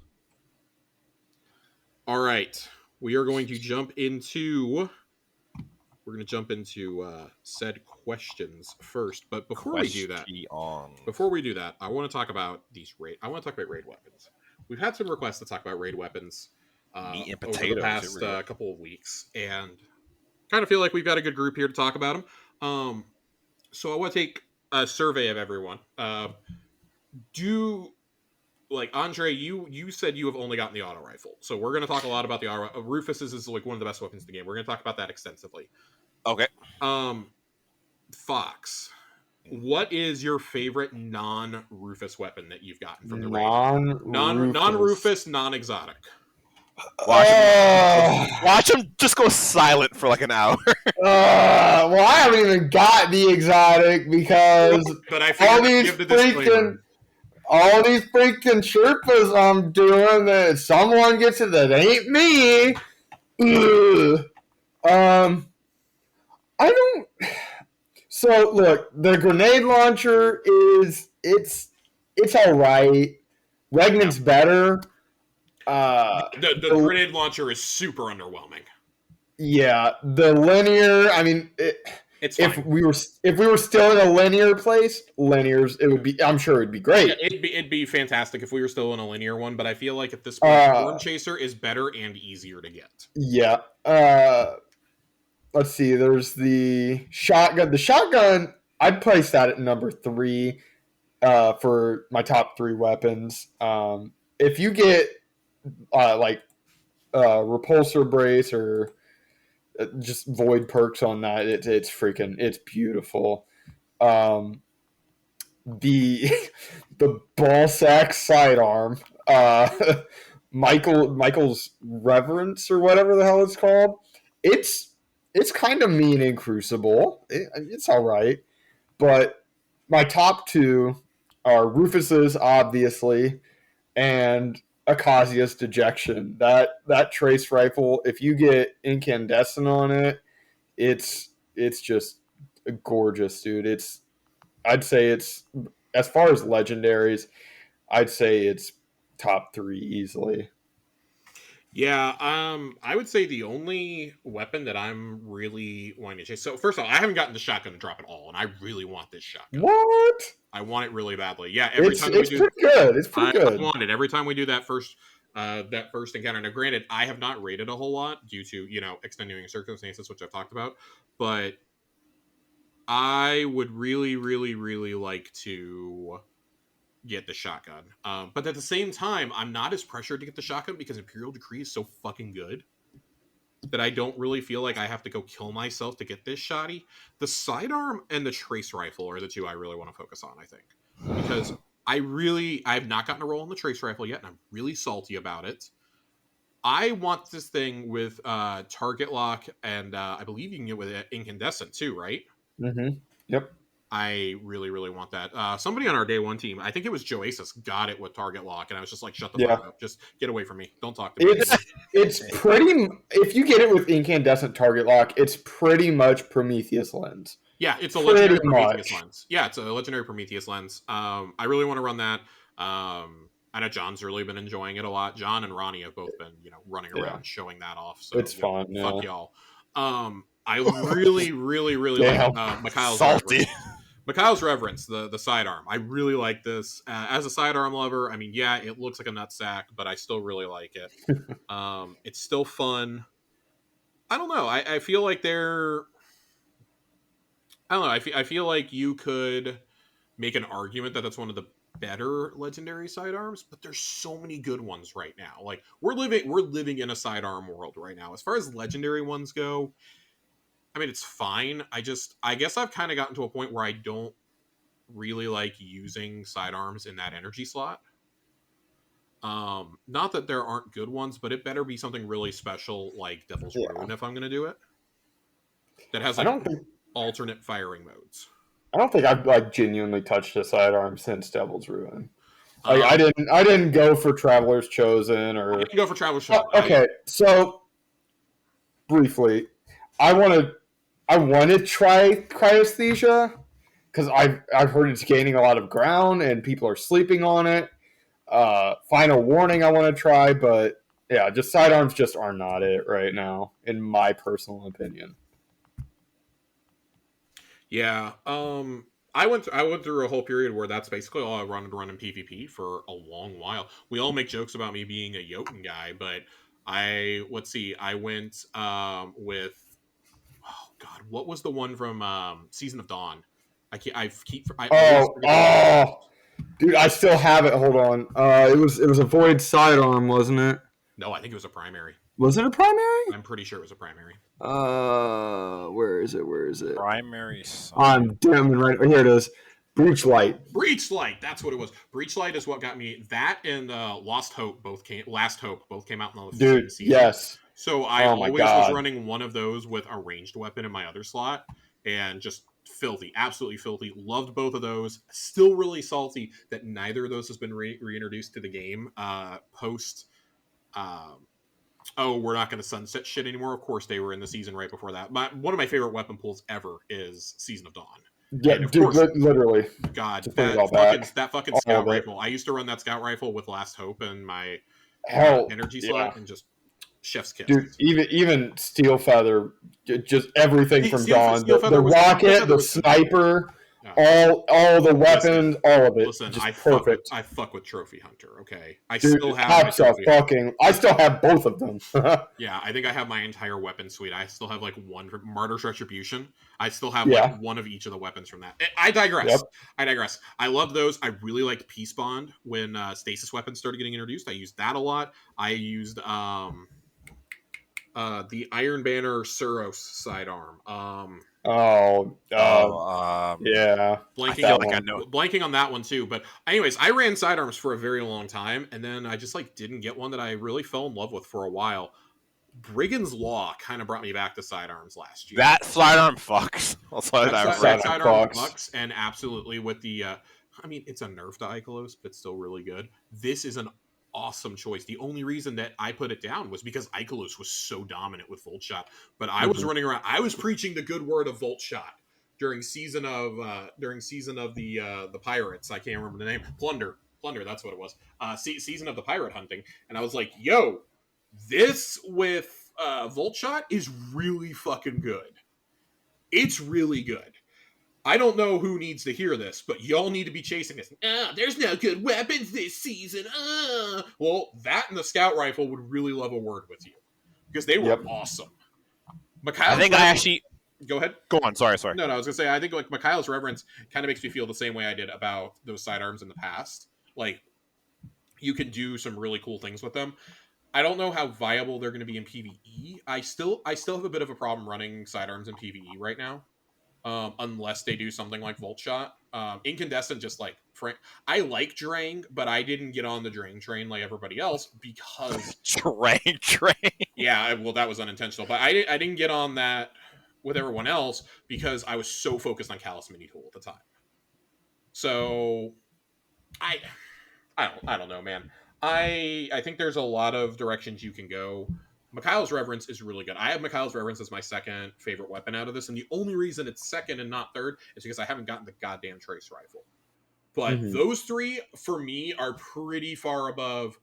All right, we are going to jump into. We're going to jump into said questions first, but before we do that, I want to talk about these raid. I want to talk about raid weapons. We've had some requests to talk about raid weapons Meat and over potatoes, the past couple of weeks, and kind of feel like we've got a good group here to talk about them. So I want to take a survey of everyone. Andre, you said you have only gotten the auto rifle, so we're going to talk a lot about the auto. Rufus's is like one of the best weapons in the game. We're going to talk about that extensively. Okay. Fox, what is your favorite non-Rufus weapon that you've gotten from the raid? Non-Rufus, non-exotic. Watch him just go silent for like an hour. Well, I haven't even got the exotic because but I figured all these freaking Sherpas I'm doing that someone gets it that ain't me. I don't. So look, the grenade launcher it's all right. Regnant's better. The grenade launcher is super underwhelming. Yeah, the linear. I mean, it's fine. If we were still in a linear place, linears, it would be. I'm sure it'd be great. Yeah, it'd be fantastic if we were still in a linear one. But I feel like at this point, Storm Chaser is better and easier to get. Yeah. Let's see. There's the shotgun. The shotgun, I'd place that at number 3 for my top 3 weapons. If you get repulsor brace or just void perks on that, it's beautiful. The ball sack sidearm, Michael's Reverence or whatever the hell it's called. It's kind of mean in Crucible. It's all right, but my top 2 are Rufus's, obviously, and Acacia's Dejection. That trace rifle, if you get incandescent on it, it's just gorgeous, dude. I'd say it's, as far as legendaries, I'd say it's top 3 easily. Yeah, I would say the only weapon that I'm really wanting to chase. So first of all, I haven't gotten the shotgun to drop at all, and I really want this shotgun. What? I want it really badly. Yeah, it's pretty good. It's pretty good. I want it every time we do that first encounter. Now, granted, I have not raided a whole lot due to extenuating circumstances, which I've talked about, but I would really, really, really like to get the shotgun. But at the same time, I'm not as pressured to get the shotgun because Imperial Decree is so fucking good that I don't really feel like I have to go kill myself to get this shotty. The sidearm and the trace rifle are the 2 I really want to focus on, I think. Because I have not gotten a roll on the trace rifle yet, and I'm really salty about it. I want this thing with target lock, and I believe you can get with incandescent too, right? Mm-hmm. Yep. I really, really want that. Somebody on our day 1 team, I think it was Joasis, got it with target lock, and I was just like, shut the fuck up. Just get away from me. Don't talk to me. It's pretty... If you get it with incandescent target lock, it's pretty much Prometheus lens. Yeah, it's a legendary Prometheus lens. Yeah, it's a legendary Prometheus lens. I really want to run that. I know John's really been enjoying it a lot. John and Ronnie have both been, running around showing that off. So it's fun. Fuck y'all. I really, really, really like Mikhail's Reverence. Mikhail's Reverence, the sidearm. I really like this. As a sidearm lover, I mean, yeah, it looks like a nutsack, but I still really like it. It's still fun. I don't know. I feel like they're... I don't know. I feel like you could make an argument that that's one of the better legendary sidearms, but there's so many good ones right now. Like, we're living in a sidearm world right now. As far as legendary ones go, I mean, it's fine. I guess I've kind of gotten to a point where I don't really like using sidearms in that energy slot. Not that there aren't good ones, but it better be something really special like Devil's Ruin if I'm going to do it. That has alternate firing modes. I don't think I've genuinely touched a sidearm since Devil's Ruin. I didn't go for Traveler's Chosen or... I didn't go for Traveler's Chosen. Okay, so briefly, I want to I want to try cryesthesia because I've heard it's gaining a lot of ground and people are sleeping on it. Final warning, I want to try, but yeah, just sidearms just are not it right now, in my personal opinion. Yeah. I went through a whole period where that's basically all I wanted to run in PvP for a long while. We all make jokes about me being a Jotun guy, but let's see, I went with, oh god, what was the one from Season of Dawn? I always Oh, forget the name. oh, dude, I still have it. Hold on. It was a void sidearm, wasn't it? No, I think it was a primary. Was it a primary? I'm pretty sure it was a primary. Where is it? Where is it? Primary side. I'm damn right. Here it is. Breachlight. Breachlight, that's what it was. Breachlight is what got me. That and Last Hope both came out in the Dude, season. yes. So I Oh my always was God. running one of those with a ranged weapon in my other slot, and just filthy, absolutely filthy. Loved both of those. Still really salty that neither of those has been reintroduced to the game post. Um, oh, we're not going to sunset shit anymore. Of course, they were in the season right before that. One of my favorite weapon pools ever is Season of Dawn. Yeah, And of dude, course, literally. God, To bring it all back. that fucking All scout of it. rifle. I used to run that scout rifle with Last Hope and my Hell, energy yeah. slot, and just chef's kiss. Dude, even Steel Feather, just everything from Dawn. Steel The rocket, the sniper, all the weapons, all of it. Listen, just I perfect. fuck with Trophy Hunter. Okay, I Dude, still have my Trophy Hunter. I still have both of them. Yeah, I think I have my entire weapon suite. I still have like one Martyr's Retribution. I still have Yeah. like one of each of the weapons from that. I digress. Yep. I digress. I love those. I really liked Peace Bond when stasis weapons started getting introduced. I used that a lot. I used the Iron Banner Suros sidearm. Yeah. Blanking on that one too. But anyways, I ran sidearms for a very long time, and then I just like didn't get one that I really fell in love with for a while. Brigand's Law kind of brought me back to sidearms last year. That sidearm fucks. Sidearm fucks, and absolutely with the. I mean, it's a nerf to Ikelos, but it's still really good. This is an awesome choice. The only reason that I put it down was because Ikelos was so dominant with Volt Shot. But I was running around. I was preaching the good word of Volt Shot during season of the pirates. I can't remember the name. Plunder. That's what it was. Season of the pirate hunting, and I was like, "Yo, this with Volt Shot is really fucking good. It's really good. I don't know who needs to hear this, but y'all need to be chasing this. There's no good weapons this season. Well, that and the scout rifle would really love a word with you because they were awesome. Go ahead. Go on. Sorry. No, I was gonna say I think like Mikhail's Reverence kind of makes me feel the same way I did about those sidearms in the past. Like you can do some really cool things with them. I don't know how viable they're going to be in PvE. I still have a bit of a problem running sidearms in PvE right now. Unless they do something like Volt Shot. Incandescent, just like I like Drang, but I didn't get on the Drang train like everybody else because Drang train. Yeah, well, that was unintentional, but I didn't get on that with everyone else because I was so focused on Callous Mini Tool at the time. So I don't know, man. I think there's a lot of directions you can go. Mikhail's Reverence is really good. I have Mikhail's Reverence as my second favorite weapon out of this, and the only reason it's second and not third is because I haven't gotten the goddamn Trace Rifle. But those three, for me, are pretty far above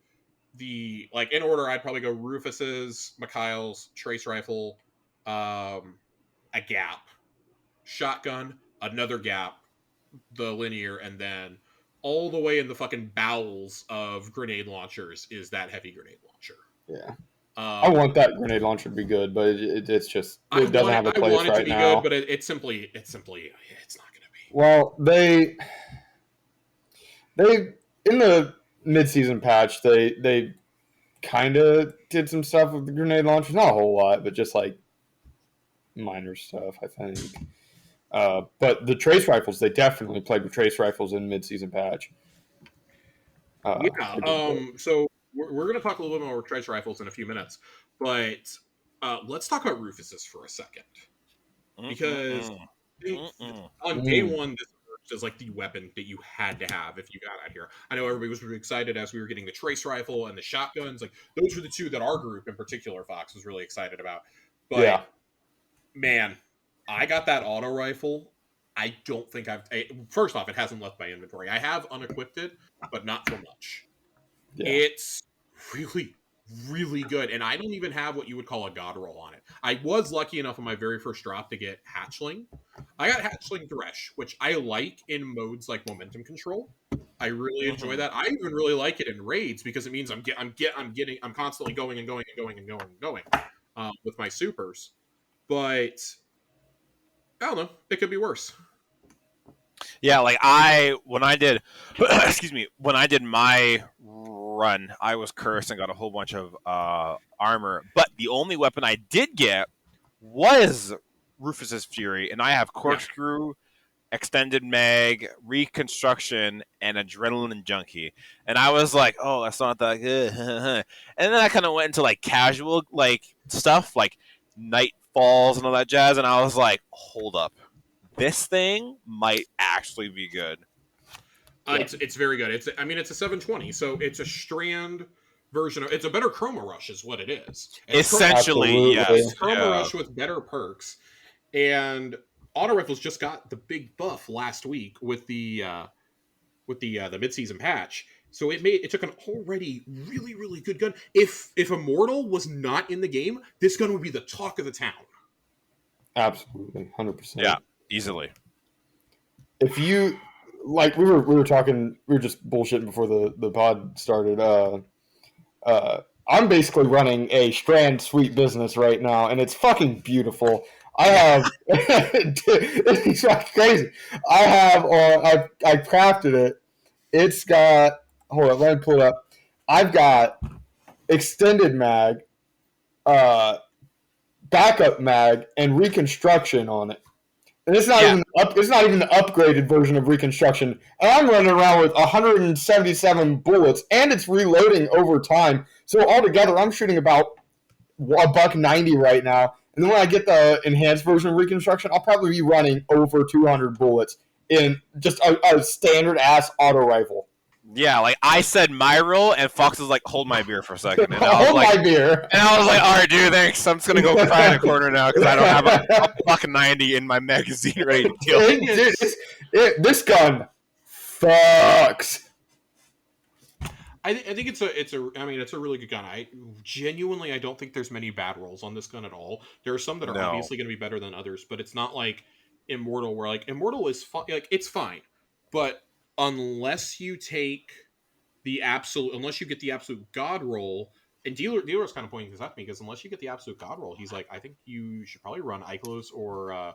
the, like, in order, I'd probably go Rufus's, Mikhail's, Trace Rifle, a Gap, Shotgun, another Gap, the Linear, and then all the way in the fucking bowels of grenade launchers is that heavy grenade launcher. Yeah. I want that grenade launcher to be good, but it's just it doesn't have a place right now. I want it to be good, but it's simply it's not going to be. Well, they in the mid-season patch they kind of did some stuff with the grenade launchers, not a whole lot, but just like minor stuff, I think. But the trace rifles, they definitely played with trace rifles in mid-season patch. So we're going to talk a little bit more trace rifles in a few minutes, but let's talk about Rufus's for a second, because on day one, this emerged as like the weapon that you had to have if you got out here. I know everybody was really excited as we were getting the trace rifle and the shotguns. Like those were the two that our group in particular, Fox, was really excited about. But man, I got that auto rifle. I don't think first off, it hasn't left my inventory. I have unequipped it, but not for much. Yeah. It's really, really good. And I don't even have what you would call a god roll on it. I was lucky enough on my very first drop to get Hatchling. I got Hatchling Thresh, which I like in modes like Momentum Control. I really enjoy that. I even really like it in raids because it means I'm constantly going and going and going and going and going with my supers. But I don't know. It could be worse. Yeah, like when I did, excuse me, when I did my run, I was cursed and got a whole bunch of armor. But the only weapon I did get was Rufus's Fury, and I have Corkscrew, Extended Mag, Reconstruction, and Adrenaline and Junkie. And I was like, oh, that's not that good. And then I kind of went into like casual like stuff, like Night Falls and all that jazz, and I was like, hold up. This thing might actually be good. It's very good. It's a 720, so it's a strand version of it's a better Chroma Rush is what it is. Essentially, yes. It's Chroma Rush with better perks. And Auto Rifles just got the big buff last week with the mid-season patch. So it took an already really, really good gun. If Immortal was not in the game, this gun would be the talk of the town. Absolutely, 100%. Yeah, easily. If you like, we were talking, we were just bullshitting before the pod started. I'm basically running a Strand Suite business right now, and it's fucking beautiful. I have it's fucking crazy. I have I crafted it. It's got hold on, let me pull it up. I've got extended mag, backup mag, and reconstruction on it. And it's not even it's not even the upgraded version of reconstruction. And I'm running around with 177 bullets, and it's reloading over time. So altogether, I'm shooting about $190 right now. And then when I get the enhanced version of reconstruction, I'll probably be running over 200 bullets in just a standard ass auto rifle. Yeah, like I said my roll, and Fox was like, hold my beer for a second. And I was hold like, my beer. And I was like, all right, dude, thanks. I'm just going to go cry in a corner now because I don't have a fucking 90 in my magazine ready to kill. This gun fucks. I think it's a really good gun. I don't think there's many bad rolls on this gun at all. There are some that are obviously going to be better than others, but it's not like Immortal where like Immortal is like it's fine, but unless you get the absolute god roll, and dealer's kind of pointing this at me because unless you get the absolute god roll, he's like, I think you should probably run Ikelos or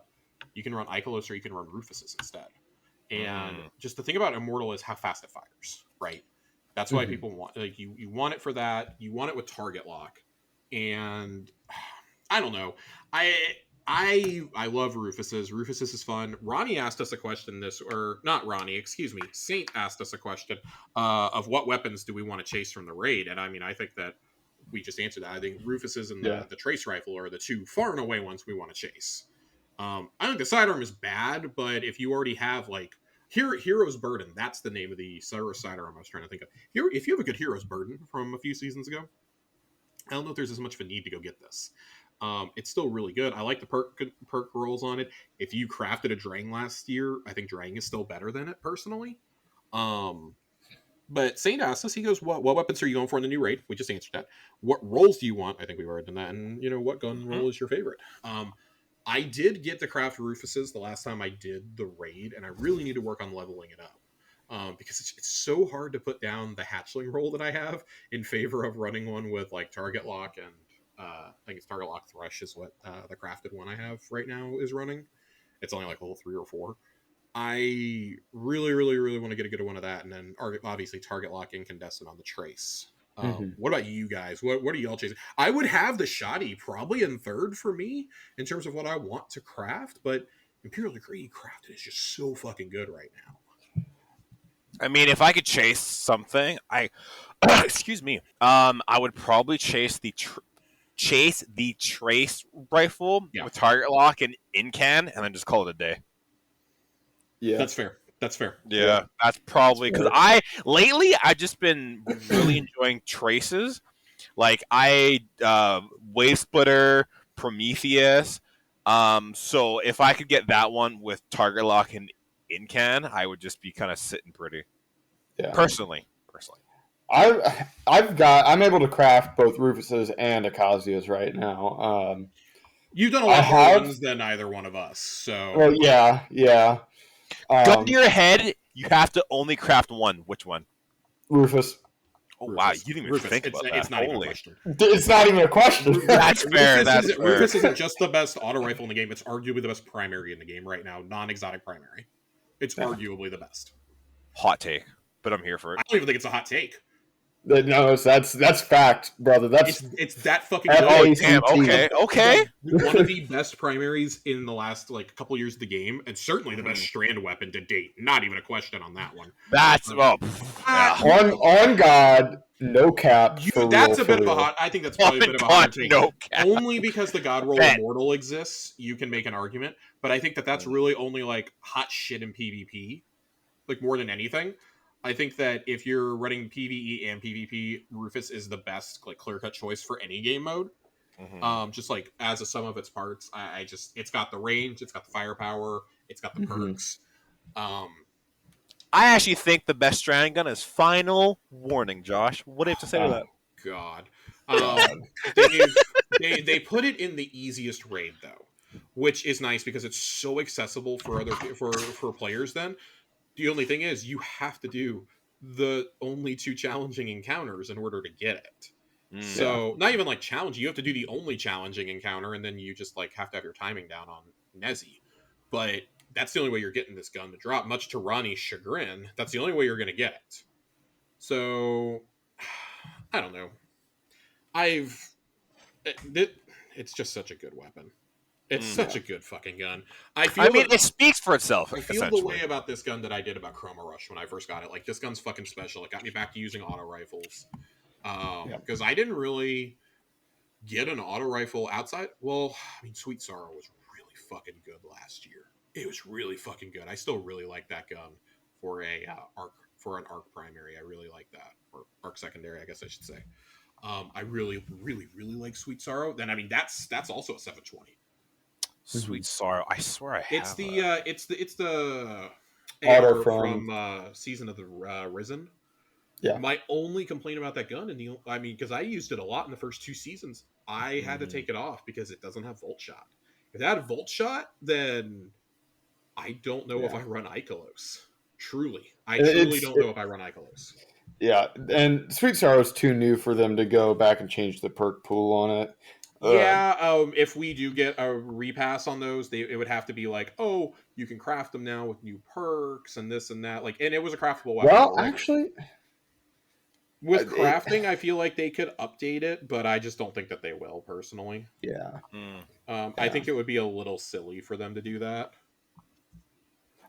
you can run Ikelos or you can run Rufuses instead. And just the thing about Immortal is how fast it fires, right? That's why people want you want it for that. You want it with target lock, and I don't know. I love Rufuses. Rufuses is fun. Ronnie asked us a question Saint asked us a question of what weapons do we want to chase from the raid, and I mean I think that we just answered that. I think Rufuses and the trace rifle are the two far and away ones we want to chase. I think the sidearm is bad, but if you already have like Hero's Burden, that's the name of the sidearm I was trying to think of. If you have a good Hero's Burden from a few seasons ago, I don't know if there's as much of a need to go get this. It's still really good. I like the perk rolls on it. If you crafted a Drang last year, I think Drang is still better than it personally. But Saint asked us, he goes, what weapons are you going for in the new raid? We just answered that. What rolls do you want? I think we've already done that. And what gun roll is your favorite? I did get to craft Rufuses the last time I did the raid, and I really need to work on leveling it up. Because it's so hard to put down the hatchling roll that I have in favor of running one with like target lock and I think it's target lock thresh is what the crafted one I have right now is running. It's only like level 3 or 4. I really, really, really want to get a good one of that, and then obviously target lock incandescent on the trace. What about you guys? What are y'all chasing? I would have the shoddy probably in third for me in terms of what I want to craft, but Imperial Decree crafted is just so fucking good right now. I mean, if I could chase something, excuse me, I would probably chase the trace rifle with target lock and incan, and then just call it a day. Yeah, that's fair. Yeah, that's probably because lately I've just been really enjoying traces. Like Wave Splitter, Prometheus, So if I could get that one with target lock and in can, I would just be kind of sitting pretty. Yeah. Personally. I'm able to craft both Rufuses and Akazias right now. You've done a lot more ones than either one of us, so. Well, yeah. Gun to your head, you have to only craft one. Which one? Rufus. Oh wow, you didn't even think about that. It's not even a question. It's not even a question. That's fair. Rufus isn't just the best auto rifle in the game. It's arguably the best primary in the game right now. Non-exotic primary. It's arguably the best. Hot take, but I'm here for it. I don't even think it's a hot take. No, that's fact, brother. It's that fucking good. good. Oh, damn. Okay. One of the best primaries in the last couple years of the game, and certainly the best strand weapon to date. Not even a question on that one. That's on God, no cap. That's a bit of a hot. I think that's probably a bit of a hot take. No cap. Only because the God roll immortal exists, you can make an argument. But I think that's really only hot shit in PvP, more than anything. I think that if you're running PvE and PvP, Rufus is the best clear-cut choice for any game mode. Mm-hmm. Just as a sum of its parts, it's got the range, it's got the firepower, it's got the perks. I actually think the best strand gun is Final Warning, Josh. What do you have to say to that? God. They put it in the easiest raid though, which is nice because it's so accessible for for players then. The only thing is, you have to do the only 2 challenging encounters in order to get it. So, not even challenging. You have to do the only challenging encounter, and then you just have to have your timing down on Nezzy. But that's the only way you're getting this gun to drop. Much to Ronnie's chagrin, that's the only way you're going to get it. So, I don't know. It's just such a good weapon. It's such a good fucking gun. It speaks for itself. I feel the way about this gun that I did about Chroma Rush when I first got it. This gun's fucking special. It got me back to using auto rifles. Because I didn't really get an auto rifle outside. Well, Sweet Sorrow was really fucking good last year. It was really fucking good. I still really like that gun for an arc primary. I really like that, or arc secondary, I guess I should say. I really, really, really like Sweet Sorrow. Then that's also a 720. Sweet Sorrow. I swear I have. It's the auto from Season of the Risen. Yeah. My only complaint about that gun, because I used it a lot in the first 2 seasons, I had to take it off because it doesn't have Volt Shot. If it had Volt Shot, then I don't know if I run Ikelos. Truly, I truly don't know if I run Ikelos. Yeah, and Sweet Sorrow is too new for them to go back and change the perk pool on it. If we do get a repass on those, it would have to be you can craft them now with new perks and this and that. And it was a craftable weapon. Well, actually, with crafting, I feel like they could update it, but I just don't think that they will, personally. Yeah. I think it would be a little silly for them to do that.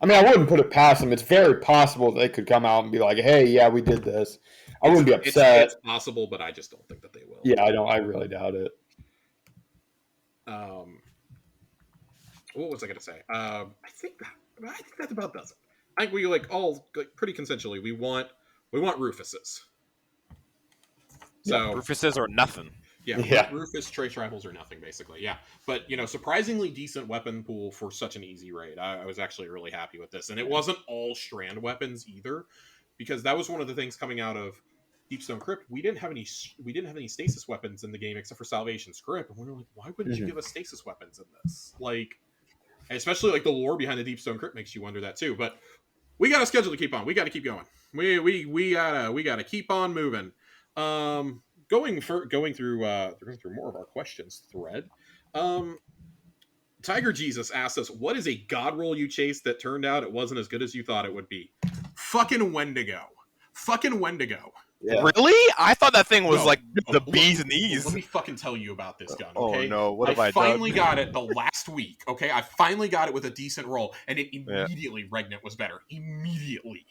I wouldn't put it past them. It's very possible they could come out and be like, "Hey, yeah, we did this." I wouldn't be upset. It's possible, but I just don't think that they will. Yeah, I really doubt it. What was I going to say? I think that about does it. I think we all pretty consensually we want Rufuses. So Rufuses or nothing. Yeah. Rufus trace rifles or nothing basically. Yeah, but surprisingly decent weapon pool for such an easy raid. I was actually really happy with this, and it wasn't all strand weapons either, because that was one of the things coming out of Deepstone Crypt. We didn't have any stasis weapons in the game except for Salvation Script, and we were like, why wouldn't you give us stasis weapons in this? Especially the lore behind the Deepstone Crypt makes you wonder that too. But we got a schedule to keep on. We got to keep going. We gotta keep on moving. Going through more of our questions thread. Tiger Jesus asked us, what is a god roll you chased that turned out it wasn't as good as you thought it would be? Fucking Wendigo. Yeah. Really? I thought that thing was the bee's knees. Let me fucking tell you about this gun, okay? Oh no, what have I done? I finally got it the last week, okay? I finally got it with a decent roll, and it immediately Regnant was better. Immediately.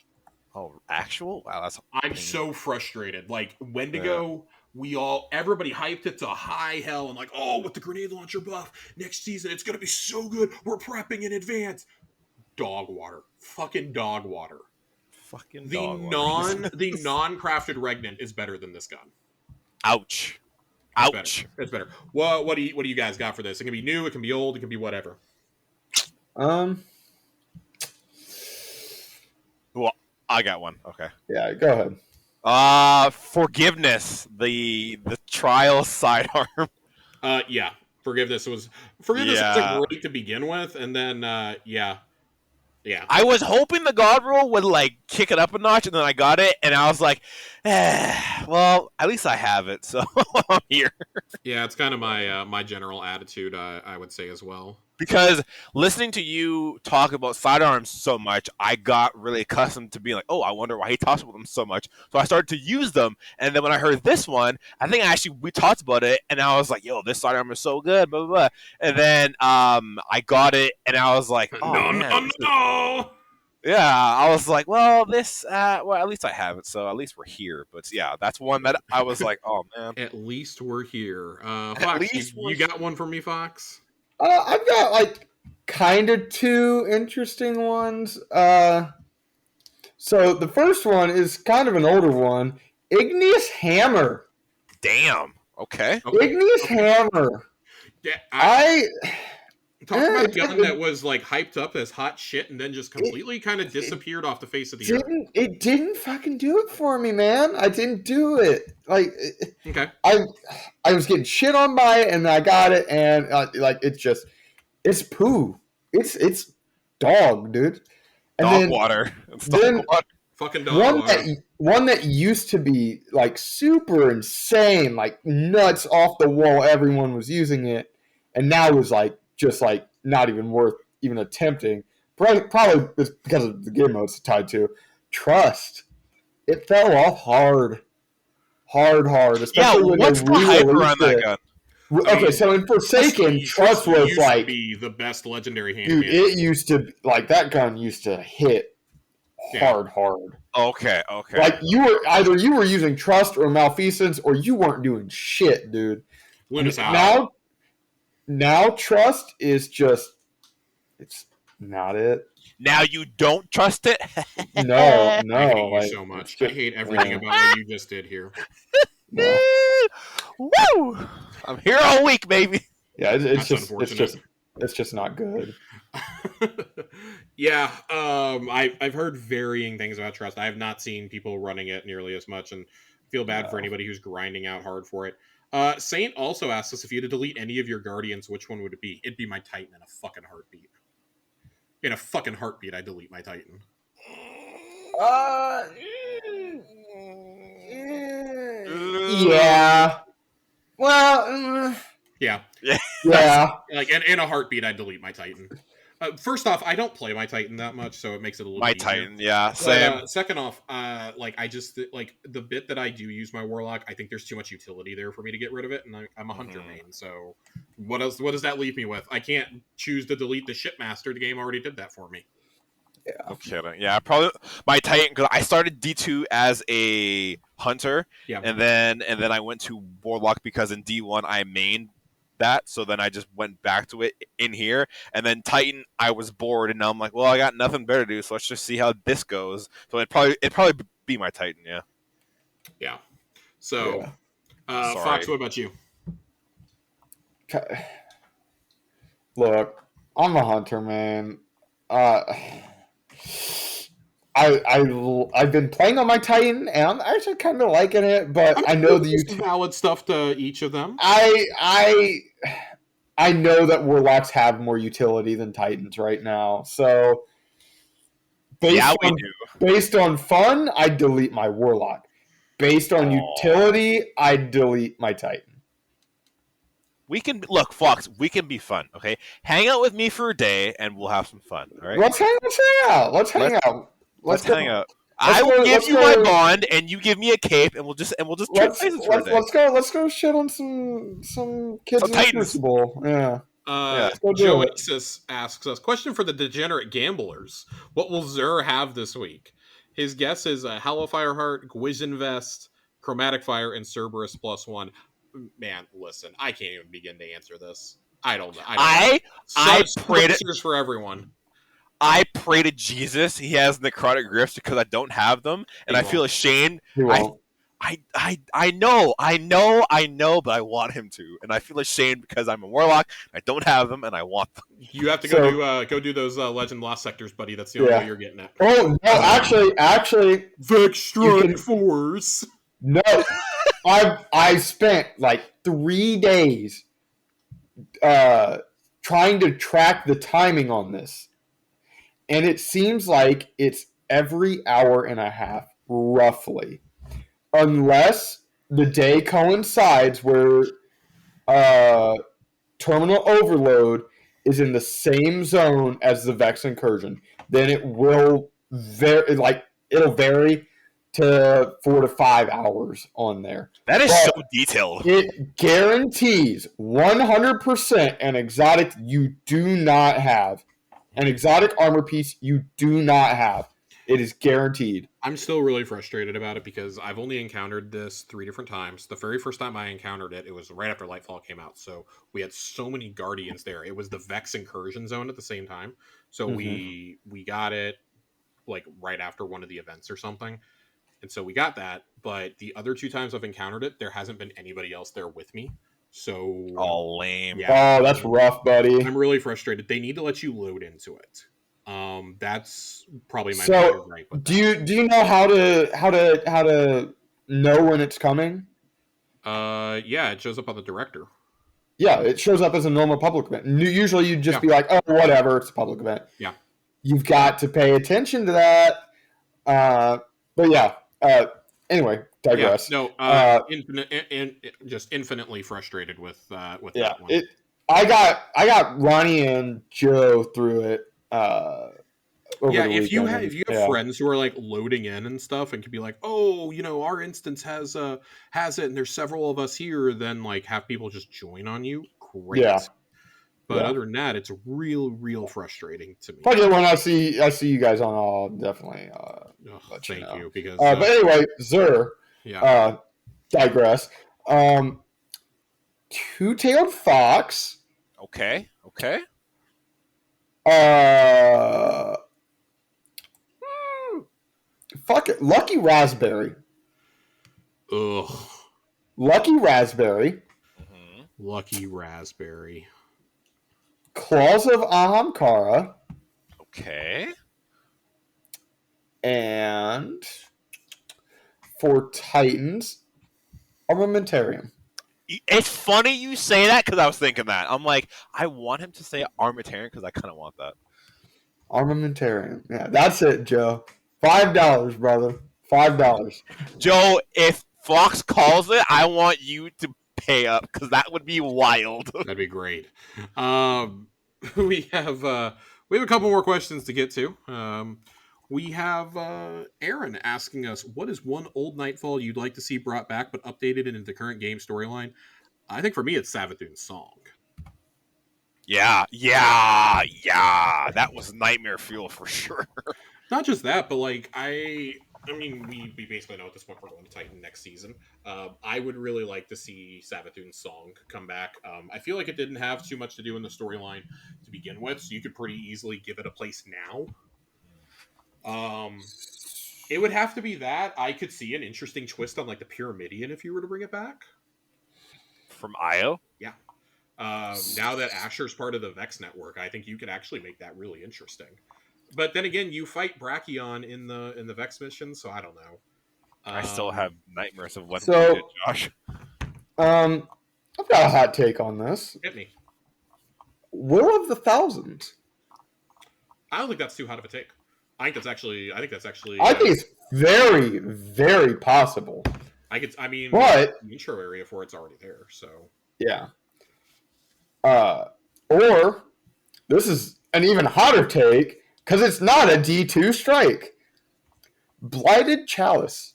Oh, actual? Wow, that's I'm so frustrated. Wendigo, everybody hyped it to high hell and with the grenade launcher buff, next season it's gonna be so good, we're prepping in advance. Dog water. Fucking dog water. The non-crafted Regnant is better than this gun. Ouch. Ouch. It's better. What do you guys got for this? It can be new, it can be old, it can be whatever. Well, I got one. Okay. Yeah, go ahead. Forgiveness. The trial sidearm. Yeah. Forgiveness was great to begin with, and then yeah. I was hoping the God roll would like kick it up a notch, and then I got it, and I was like, well, at least I have it, so I'm here. Yeah, it's kind of my general attitude, I would say as well. Because listening to you talk about sidearms so much, I got really accustomed to being like, oh, I wonder why he talks about them so much. So I started to use them, and then when I heard this one, I think we talked about it, and I was like, yo, this sidearm is so good, blah, blah, blah. And then I got it, and I was like, oh, no. Yeah, I was like, well, at least I have it, so at least we're here. But yeah, that's one that I was like, oh, man. At least we're here. Fox, you got one for me, Fox? I've got like kind of two interesting ones. So the first one is kind of an older one. Igneous Hammer. Damn. Okay. Igneous Hammer. Yeah, I talk about a gun that was like hyped up as hot shit and then just completely kind of disappeared off the face of the earth. It didn't fucking do it for me, man. I didn't do it. Like, okay. I was getting shit on by it, and I got it, and like it's poo. It's dog, dude. And dog water. It's dog water. Fucking dog water. One that used to be like super insane, like nuts off the wall. Everyone was using it, and now is like just like not even worth even attempting. Probably it's because of the game mode it's tied to. Trust. It fell off hard. Especially when what's the hype around that gun? Okay, so in Forsaken, Trust was used like to be the best legendary hand. Dude, it used to like that gun used to hit hard. Okay. Like you were using Trust or Malfeasance, or you weren't doing shit, dude. Now Trust is just it's not it. Now you don't trust it? No. I hate you so much. I hate everything about what you just did here. No. Woo! I'm here all week, baby. Yeah, it's just not good. Yeah, I've heard varying things about Trust. I have not seen people running it nearly as much, and feel bad for anybody who's grinding out hard for it. Saint also asked us if you had to delete any of your Guardians, which one would it be? It'd be my Titan in a fucking heartbeat. In a fucking heartbeat, I delete my Titan. Yeah. Well. Yeah. Like in a heartbeat, I delete my Titan. First off, I don't play my Titan that much, so it makes it a little. My easier. Titan, yeah. Same. Second off, like I just like the bit that I do use my Warlock. I think there's too much utility there for me to get rid of it, and I'm a Hunter main. So what else? What does that leave me with? I can't choose to delete the Shipmaster. The game already did that for me. Yeah. No kidding. Yeah, probably my Titan, because I started D2 as a Hunter, and then I went to Warlock because in D1 I mained that, so then I just went back to it in here, and then Titan I was bored, and now I'm like, well, I got nothing better to do, so let's just see how this goes. So it'd probably be my Titan, yeah. So, Fox, what about you? Look, I'm a Hunter, man. I've been playing on my Titan, and I'm actually kind of liking it. But I know the valid stuff to each of them. I know that Warlocks have more utility than Titans right now. So based on fun, I delete my Warlock. Based on utility, I delete my Titan. We can look, Fox. We can be fun, okay? Hang out with me for a day, and we'll have some fun. All right. Let's hang out. Let's hang out. I will give you my bond, and you give me a cape, and we'll just trade places for a day. Let's go shit on some kids in the Crucible. Yeah. Joe asks us, question for the degenerate gamblers. What will Xur have this week? His guess is Hellfire Heart, Gwizin Vest, Chromatic Fire, and Cerberus +1. Man, listen, I can't even begin to answer this. I don't know. I prayed it for everyone. I pray to Jesus he has necrotic gifts because I don't have them, and I feel ashamed. I know, but I want him to, and I feel ashamed because I'm a warlock. I don't have them, and I want them. You have to go do those Legend Lost sectors, buddy. That's the only way you're getting it. Oh no, actually, Vex Strike Force. No, I spent like 3 days trying to track the timing on this, and it seems like it's every hour and a half, roughly, unless the day coincides where terminal overload is in the same zone as the Vex incursion. Then it will it'll vary to 4 to 5 hours on there. That is so detailed. It guarantees 100% an exotic you do not have. An exotic armor piece you do not have. It is guaranteed. I'm still really frustrated about it because I've only encountered this 3 different times. The very first time I encountered it, it was right after Lightfall came out. So we had so many Guardians there. It was the Vex incursion zone at the same time. So we got it like right after one of the events or something. And so we got that. But the other 2 times I've encountered it, there hasn't been anybody else there with me. So lame. Yeah. Oh, that's rough, buddy. I'm really frustrated. They need to let you load into it. That's probably my major gripe. Do you know how to know when it's coming? Yeah, it shows up on the director. Yeah, it shows up as a normal public event. Usually you'd just be like, oh, whatever, it's a public event. Yeah. You've got to pay attention to that. But yeah. Anyway, digress. Yeah, no, just infinitely frustrated with that one. I got Ronnie and Joe through it. If you have friends who are like loading in and stuff and can be like, oh, our instance has it, and there's several of us here, then like have people just join on you. Great. Yeah. But other than that, it's real frustrating to me. But when I see you guys on, I'll definitely thank you because. But anyway, Zur. Yeah. Digress. Two-tailed fox. Okay. Fuck it. Lucky raspberry. Ugh. Lucky raspberry. Mm-hmm. Lucky raspberry. Claws of Ahamkara. Okay. And for Titans, Armamentarium. It's funny you say that because I was thinking that. I'm like, I want him to say Armamentarium because I kind of want that. Armamentarium. Yeah, that's it, Joe. $5, brother. $5. Joe, if Fox calls it, I want you to pay up because that would be wild. That'd be great. We have a couple more questions to get to. We have Aaron asking us, what is one old Nightfall you'd like to see brought back but updated into the current game storyline? I think for me it's Savathun's song. Yeah. That was nightmare fuel for sure. Not just that, but like I mean, we basically know at this point we're going to Titan next season. I would really like to see Savathun's song come back. I feel like it didn't have too much to do in the storyline to begin with, so you could pretty easily give it a place now. It would have to be that. I could see an interesting twist on like the Pyramidion if you were to bring it back. From Io? Yeah. Now that Asher's part of the Vex network, I think you could actually make that really interesting. But then again, you fight Brachion in the Vex mission, so I don't know. I still have nightmares of what you did, Josh. I've got a hot take on this. Hit me. Will of the Thousands. I don't think that's too hot of a take. I think that's actually. I think it's very, very possible. But the intro area for it's already there, so yeah. Or this is an even hotter take because it's not a D2 strike. Blighted Chalice.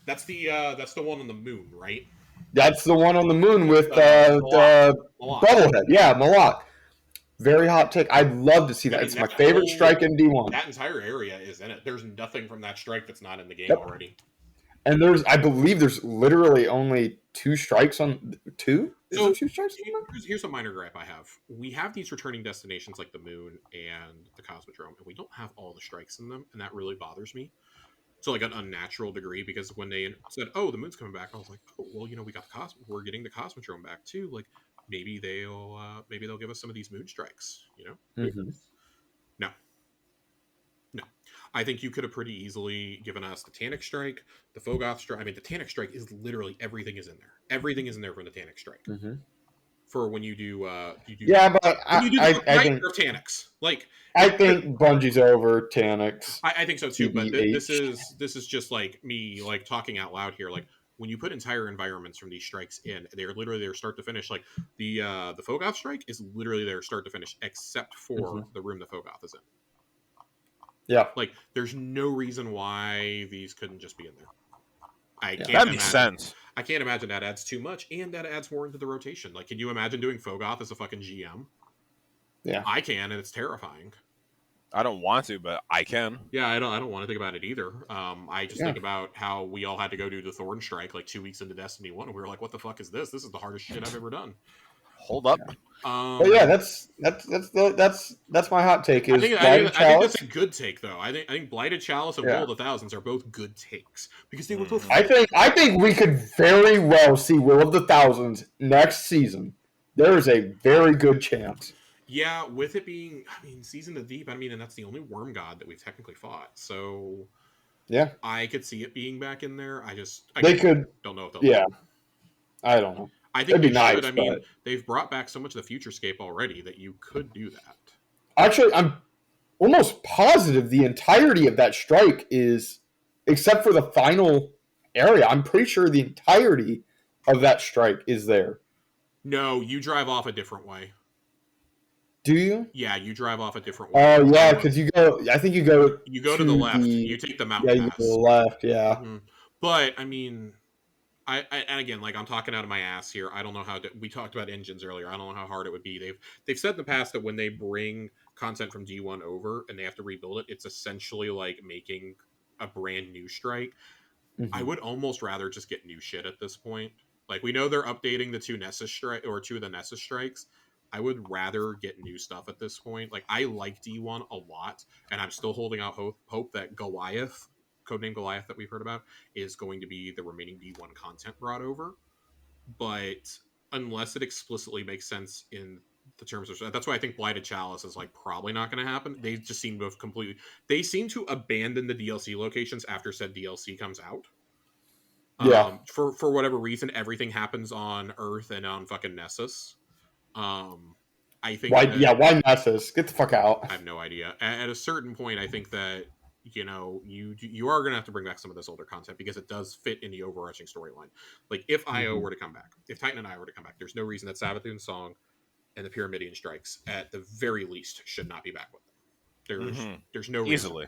That's the one on the moon, right? That's the one on the moon with the Bubblehead. Yeah, Malak. Very hot take. I'd love to see that. It's my favorite strike in D1. That entire area is in it. There's nothing from that strike that's not in the game already. And I believe there's literally only 2 strikes on 2. Is there 2 strikes on that? Here's a minor gripe I have. We have these returning destinations like the moon and the Cosmodrome, and we don't have all the strikes in them, and that really bothers me. to like an unnatural degree, because when they said, "Oh, the moon's coming back," I was like, "Oh, well, we got we're getting the Cosmodrome back too. Like maybe they'll give us some of these moon strikes, you know?" Mhm. No, no. I think you could have pretty easily given us the Tannic Strike, the Fogoth Strike. I mean, the Tannic Strike is literally everything is in there. Everything is in there from the Tannic Strike. Mhm. For when you do Yeah, but when you do the I think Nightmare of Tannics. Like I think Bungie's over Taniks. I think so too, but this TBH. is just like me like talking out loud here. Like when you put entire environments from these strikes in, they're literally their start to finish. Like the Fogoth strike is literally their start to finish, except for Mhm. the room the Fogoth is in. Yeah. Like there's no reason why these couldn't just be in there. I Yeah. can't That makes imagine. sense. I can't imagine that adds too much, and that adds more into the rotation. Like, can you imagine doing Fogoth as a fucking GM? Yeah. I can, and it's terrifying. I don't want to, but I can. Yeah, I don't want to think about it either. I just Yeah. think about how we all had to go do the Thorn Strike like 2 weeks into Destiny 1, and we were like, what the fuck is this? This is the hardest shit I've ever done. Hold up. But yeah, that's my hot take I is think, Blighted I think that's Chalice. a good take, though. I think Blighted Chalice and Yeah. Will of the Thousands are both good takes because they were both. I think we could very well see Will of the Thousands next season. There is a very good chance. Yeah, with it being, I mean, Season of the Deep. I mean, and that's the only Worm God that we've technically fought. So Yeah, I could see it being back in there. I they could. don't know if they'll. Yeah, I don't know. I think It'd be they nice, should. I mean, but they've brought back so much of the Futurescape already that you could do that. actually, I'm almost positive the entirety of that strike is, except for the final area. I'm pretty sure the entirety of that strike is there. No, you drive off a different way. Do you? Yeah, you drive off a different way. Oh yeah, because you go. I think you go. You go to the left. You take the mountain Yeah, you go pass. to the left. Yeah. Mm-hmm. But I mean, and again, like I'm talking out of my ass here. I don't know how we talked about engines earlier. I don't know how hard it would be. They've said in the past that when they bring content from D1 over and they have to rebuild it, it's essentially like making a brand new strike. Mm-hmm. I would almost rather just get new shit at this point. Like we know they're updating the two of the Nessus strikes. I would rather get new stuff at this point. Like I like D1 a lot, and I'm still holding out hope that Goliath, codename Goliath that we've heard about, is going to be the remaining D1 content brought over. But unless it explicitly makes sense in the terms of, that's why I think Blighted Chalice is like probably not going to happen. They just seem to have they seem to abandon the DLC locations after said DLC comes out. Yeah. For whatever reason, everything happens on Earth and on fucking Nessus. I think why Nessus? Get the fuck out. I have no idea. At a certain point, I think that you are going to have to bring back some of this older content because it does fit in the overarching storyline. Like if IO were to come back, if Titan and I were to come back, there's no reason that Savathun's song and the Pyramidian strikes, at the very least, should not be back with them. There's no reason. Easily.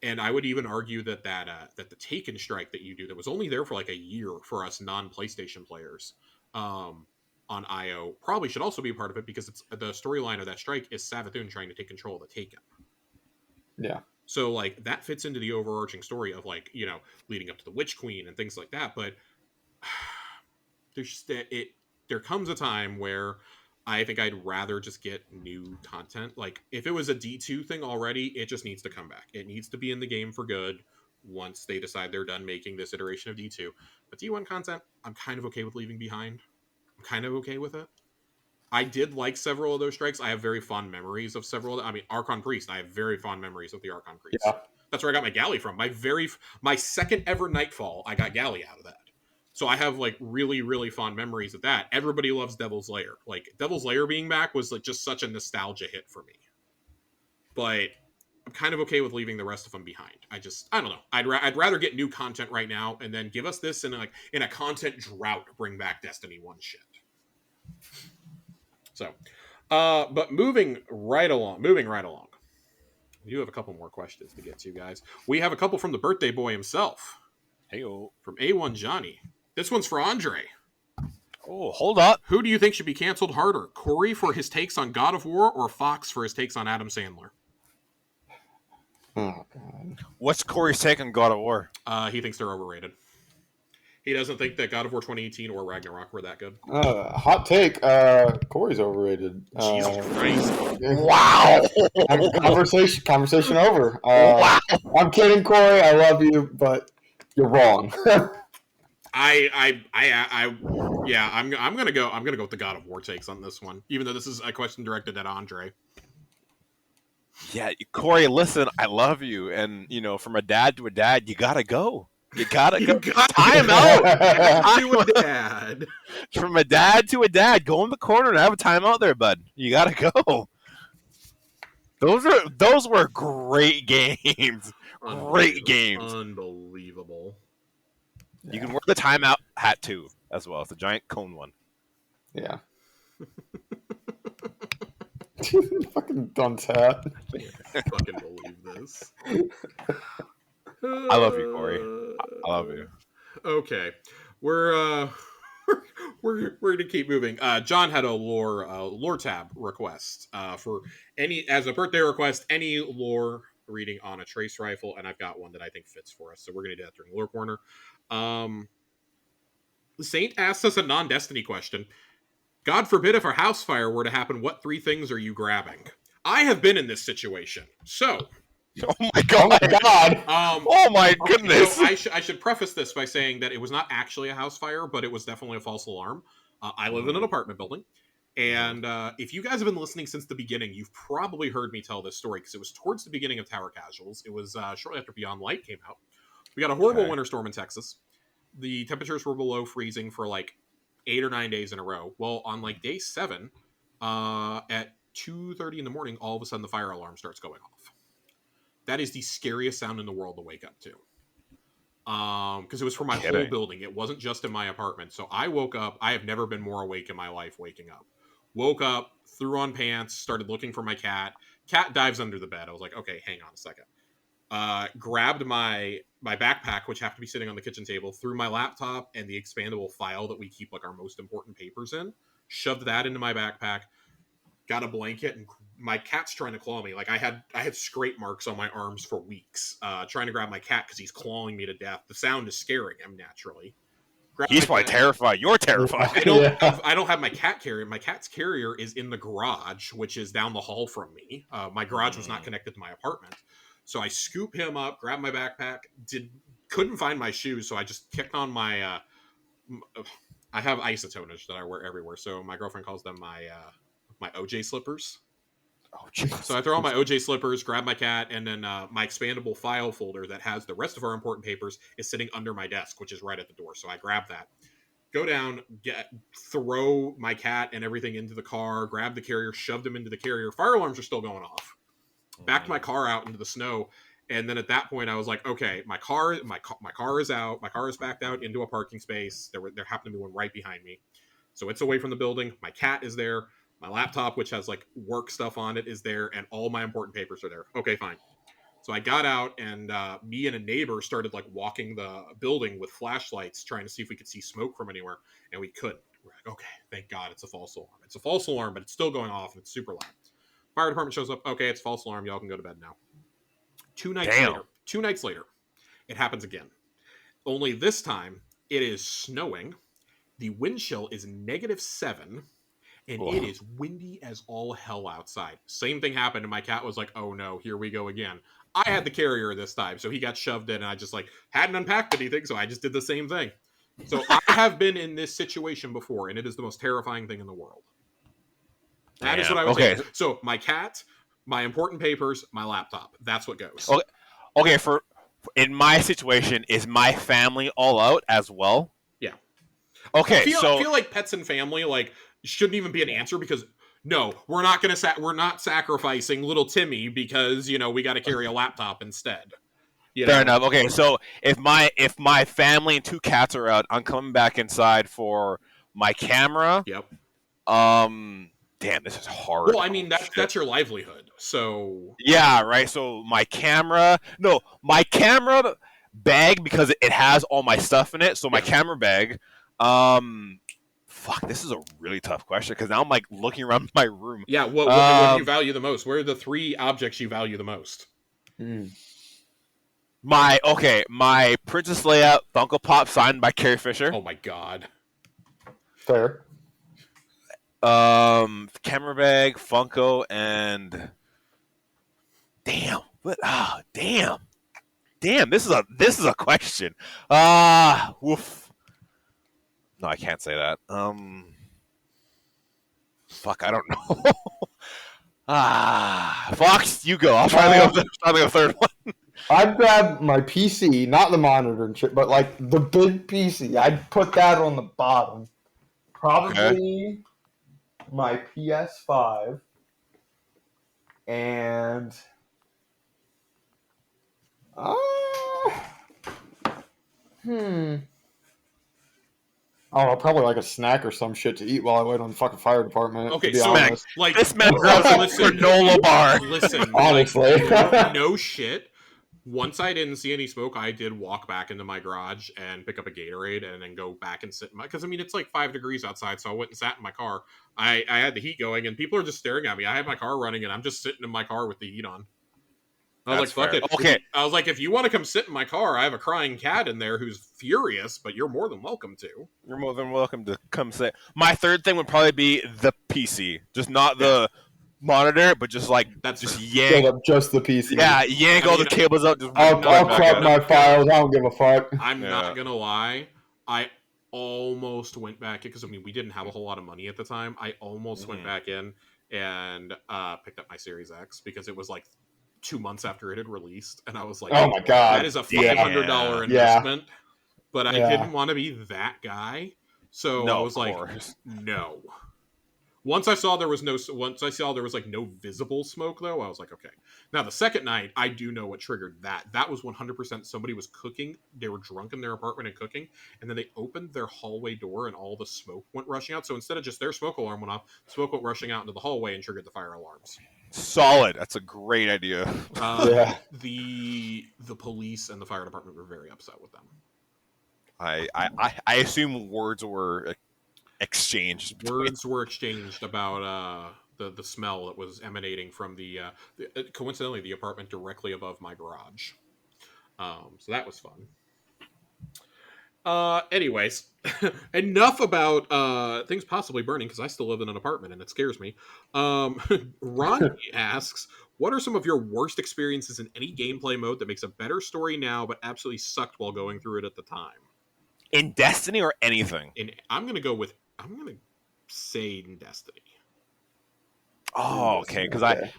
And I would even argue that that the Taken strike that you do that was only there for like a year for us non-PlayStation players on IO probably should also be a part of it because it's the storyline of that strike is Savathun trying to take control of the Taken. Yeah. So like that fits into the overarching story of like leading up to the Witch Queen and things like that. But there comes a time where I think I'd rather just get new content. Like if it was a D2 thing already, it just needs to come back. It needs to be in the game for good once they decide they're done making this iteration of D2. But D1 content, I'm kind of okay with leaving behind. I'm kind of okay with it. I did like several of those strikes. I have very fond memories of several. I mean, Archon Priest. I have very fond memories of the Archon Priest. Yeah. That's where I got my galley from. My second ever Nightfall, I got galley out of that. So I have like really, really fond memories of that. Everybody loves Devil's Lair. Like Devil's Lair being back was like just such a nostalgia hit for me. But I'm kind of okay with leaving the rest of them behind. I don't know. I'd rather get new content right now and then give us this in a content drought. Bring back Destiny 1 shit. So, but moving right along. We do have a couple more questions to get to, guys. We have a couple from the birthday boy himself. Heyo. From A1 Johnny. This one's for Andre. Oh, hold up. Who do you think should be canceled harder? Corey for his takes on God of War or Fox for his takes on Adam Sandler? Oh, God. What's Corey's take on God of War? He thinks they're overrated. He doesn't think that God of War 2018 or Ragnarok were that good. Hot take. Corey's overrated. Jesus Christ! Wow. Conversation over. Wow. I'm kidding, Corey. I love you, but you're wrong. Yeah, I'm gonna go with the God of War takes on this one, even though this is a question directed at Andre. Yeah, Corey, listen, I love you, and from a dad to a dad, you gotta go. You gotta go. Time out. To a dad. From a dad to a dad, go in the corner and have a timeout there, bud. You gotta go. Those were great games. Great games. Unbelievable. You can wear the timeout hat too, as well. It's a giant cone one. Yeah. Fucking dunce hat. I can't fucking believe this. I love you, Corey. I love you. Okay, we're gonna keep moving. John had a lore tab request for as a birthday request, any lore reading on a trace rifle, and I've got one that I think fits for us. So we're gonna do that during lore corner. Saint asks us a non-Destiny question. God forbid if a house fire were to happen, what 3 things are you grabbing? I have been in this situation, so. Oh my god! Oh my goodness! So I should preface this by saying that it was not actually a house fire, but it was definitely a false alarm. I live in an apartment building, and if you guys have been listening since the beginning, you've probably heard me tell this story because it was towards the beginning of Tower Casuals. It was shortly after Beyond Light came out. We got a horrible winter storm in Texas. The temperatures were below freezing for like 8 or 9 days in a row. Well, on like day 7, at 2:30 in the morning, all of a sudden the fire alarm starts going off. That is the scariest sound in the world to wake up to. Because it was for my whole building. It wasn't just in my apartment. So I woke up. I have never been more awake in my life waking up. Woke up, threw on pants, started looking for my cat. Cat dives under the bed. I was like, okay, hang on a second. Grabbed my backpack, which happened to be sitting on the kitchen table, threw my laptop and the expandable file that we keep like our most important papers in, shoved that into my backpack, got a blanket, and my cat's trying to claw me. Like I had scrape marks on my arms for weeks, trying to grab my cat because he's clawing me to death. The sound is scaring him naturally. He's probably terrified. You're terrified. I don't have my cat carrier. My cat's carrier is in the garage, which is down the hall from me. My garage was not connected to my apartment. So I scoop him up, grab my backpack, couldn't find my shoes, so I just kicked on my I have isotoners that I wear everywhere. So my girlfriend calls them my OJ slippers. Oh, geez. So I throw on my OJ slippers, grab my cat, and then my expandable file folder that has the rest of our important papers is sitting under my desk, which is right at the door. So I grab that, go down, throw my cat and everything into the car, grab the carrier, shoved them into the carrier. Fire alarms are still going off. Backed my car out into the snow, and then at that point I was like, okay, my car is out. My car is backed out into a parking space. There happened to be one right behind me, so it's away from the building. My cat is there. My laptop, which has like work stuff on it, is there, and all my important papers are there. Okay, fine. So I got out, and me and a neighbor started like walking the building with flashlights, trying to see if we could see smoke from anywhere, and we couldn't. We're like, okay, thank God it's a false alarm. It's a false alarm, but it's still going off, and it's super loud. Fire department shows up. Okay, it's false alarm. Y'all can go to bed now. 2 nights later, it happens again. Only this time, it is snowing. The wind chill is -7, and it is windy as all hell outside. Same thing happened, and my cat was like, oh no, here we go again. I had the carrier this time, so he got shoved in, and I just like hadn't unpacked anything, so I just did the same thing. So I have been in this situation before, and it is the most terrifying thing in the world. That is what I would say. So my cat, my important papers, my laptop. That's what goes. Okay, in my situation, is my family all out as well? Yeah. Okay, I feel like pets and family like shouldn't even be an answer because no, we're not sacrificing little Timmy because we got to carry a laptop instead. Fair enough. Okay, so if my family and 2 cats are out, I'm coming back inside for my camera. Yep. Damn, this is hard. Well, I mean that's your livelihood. So yeah, right. So my camera bag because it has all my stuff in it. So my camera bag. Fuck, this is a really tough question because now I'm like looking around my room. Yeah, what do you value the most? Where are the 3 objects you value the most? My Princess Leia Funko Pop signed by Carrie Fisher. Oh my god. Fair. Camera bag, Funko, and damn. What? Oh, damn. Damn. This is a question. Woof. No, I can't say that. Fuck, I don't know. Fox, you go. I'll try to think of a third one. I'd grab my PC, not the monitor and shit, but like the big PC. I'd put that on the bottom. Probably my PS5 and I don't know, probably like a snack or some shit to eat while I wait on the fucking fire department. Okay, to be so honest. like This man grabs a granola bar. Listen, Honestly. like, no shit. Once I didn't see any smoke, I did walk back into my garage and pick up a Gatorade and then go back and sit in my... Because, I mean, it's like 5 degrees outside, so I went and sat in my car. I had the heat going, and people are just staring at me. I had my car running, and I'm just sitting in my car with the heat on. I was like, fuck it. Okay. I was like, if you want to come sit in my car, I have a crying cat in there who's furious, but you're more than welcome to. You're more than welcome to come say. My third thing would probably be the PC. Just not the monitor, but just like That's just fair. yank. Build up just the PC. Yeah, yank all the cables out. Just I'll crop my files. I don't give a fuck. I'm not gonna lie. I almost went back because I mean we didn't have a whole lot of money at the time. I almost went back in and picked up my Series X because it was like 2 months after it had released, and I was like, oh my god, that is a fucking $100 investment. But I didn't want to be that guy, so I was like, no. Once I saw there was like no visible smoke though, I was like, okay. Now the second night, I do know what triggered that. That was 100% somebody was cooking. They were drunk in their apartment and cooking, and then they opened their hallway door and all the smoke went rushing out. So instead of just their smoke alarm went off, smoke went rushing out into the hallway and triggered the fire alarms. Solid. That's a great idea. The police and the fire department were very upset with them. I assume words were exchanged. Words were exchanged about the smell that was emanating from coincidentally the apartment directly above my garage. So that was fun. Anyways, enough about things possibly burning because I still live in an apartment and it scares me. Ron asks, what are some of your worst experiences in any gameplay mode that makes a better story now but absolutely sucked while going through it at the time? In Destiny or anything? I'm gonna say in Destiny. Oh, okay. Because I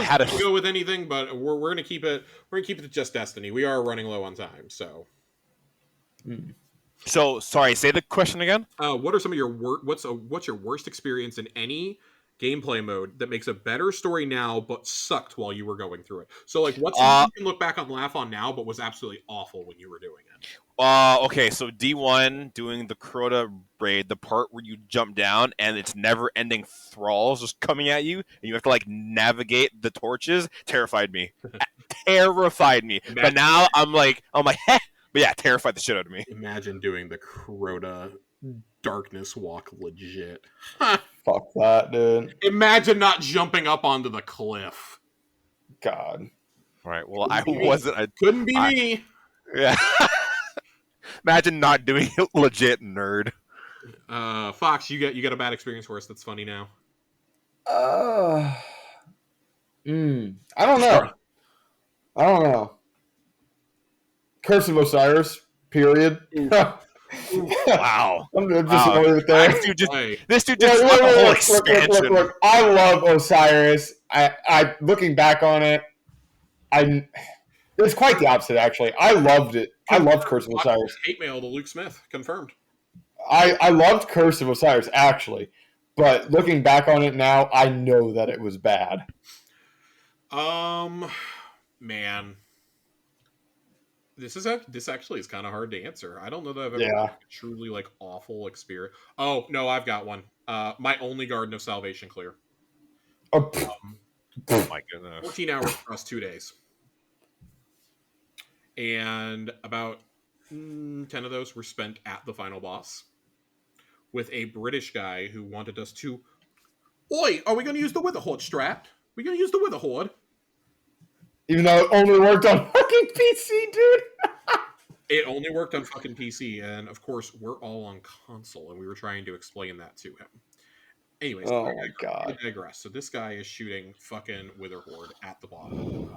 had to go with anything, but we're gonna keep it. We're gonna keep it to just Destiny. We are running low on time, so. So sorry. Say the question again. What are some of your what's your worst experience in any gameplay mode that makes a better story now but sucked while you were going through it? So like what's you can look back and laugh on now but was absolutely awful when you were doing it? Okay, so D1 doing the Crota raid, the part where you jump down and it's never-ending thralls just coming at you, and you have to like navigate the torches. Terrified me, terrified me. But now I'm like, heh. But yeah, terrified the shit out of me. Imagine doing the Crota darkness walk legit. Fuck that, dude. Imagine not jumping up onto the cliff. God. All right. Well, I wasn't. Couldn't be me. Yeah. Imagine not doing it legit, nerd. Fox, you got a bad experience for us that's funny now? I don't know. Curse of Osiris, period. Wow. I'm just going to leave it there. This dude just the whole expansion. Look, I love Osiris. I looking back on it, it's quite the opposite, actually. I loved it. I loved Curse of Osiris. Hate mail to Luke Smith. Confirmed. I loved Curse of Osiris, actually. But looking back on it now, I know that it was bad. Man. This actually is kind of hard to answer. I don't know that I've ever had a truly like awful experience. Oh, no, I've got one. My only Garden of Salvation clear. Oh my goodness. 14 hours across 2 days. And about 10 of those were spent at the final boss with a British guy who wanted us to... Oi, are we going to use the Witherhoard strat? We're going to use the Witherhoard? Even though it only worked on fucking PC, dude. It only worked on fucking PC, and of course, we're all on console, and we were trying to explain that to him. Anyways, Oh my god. I digress. So this guy is shooting fucking Witherhorde at the bottom.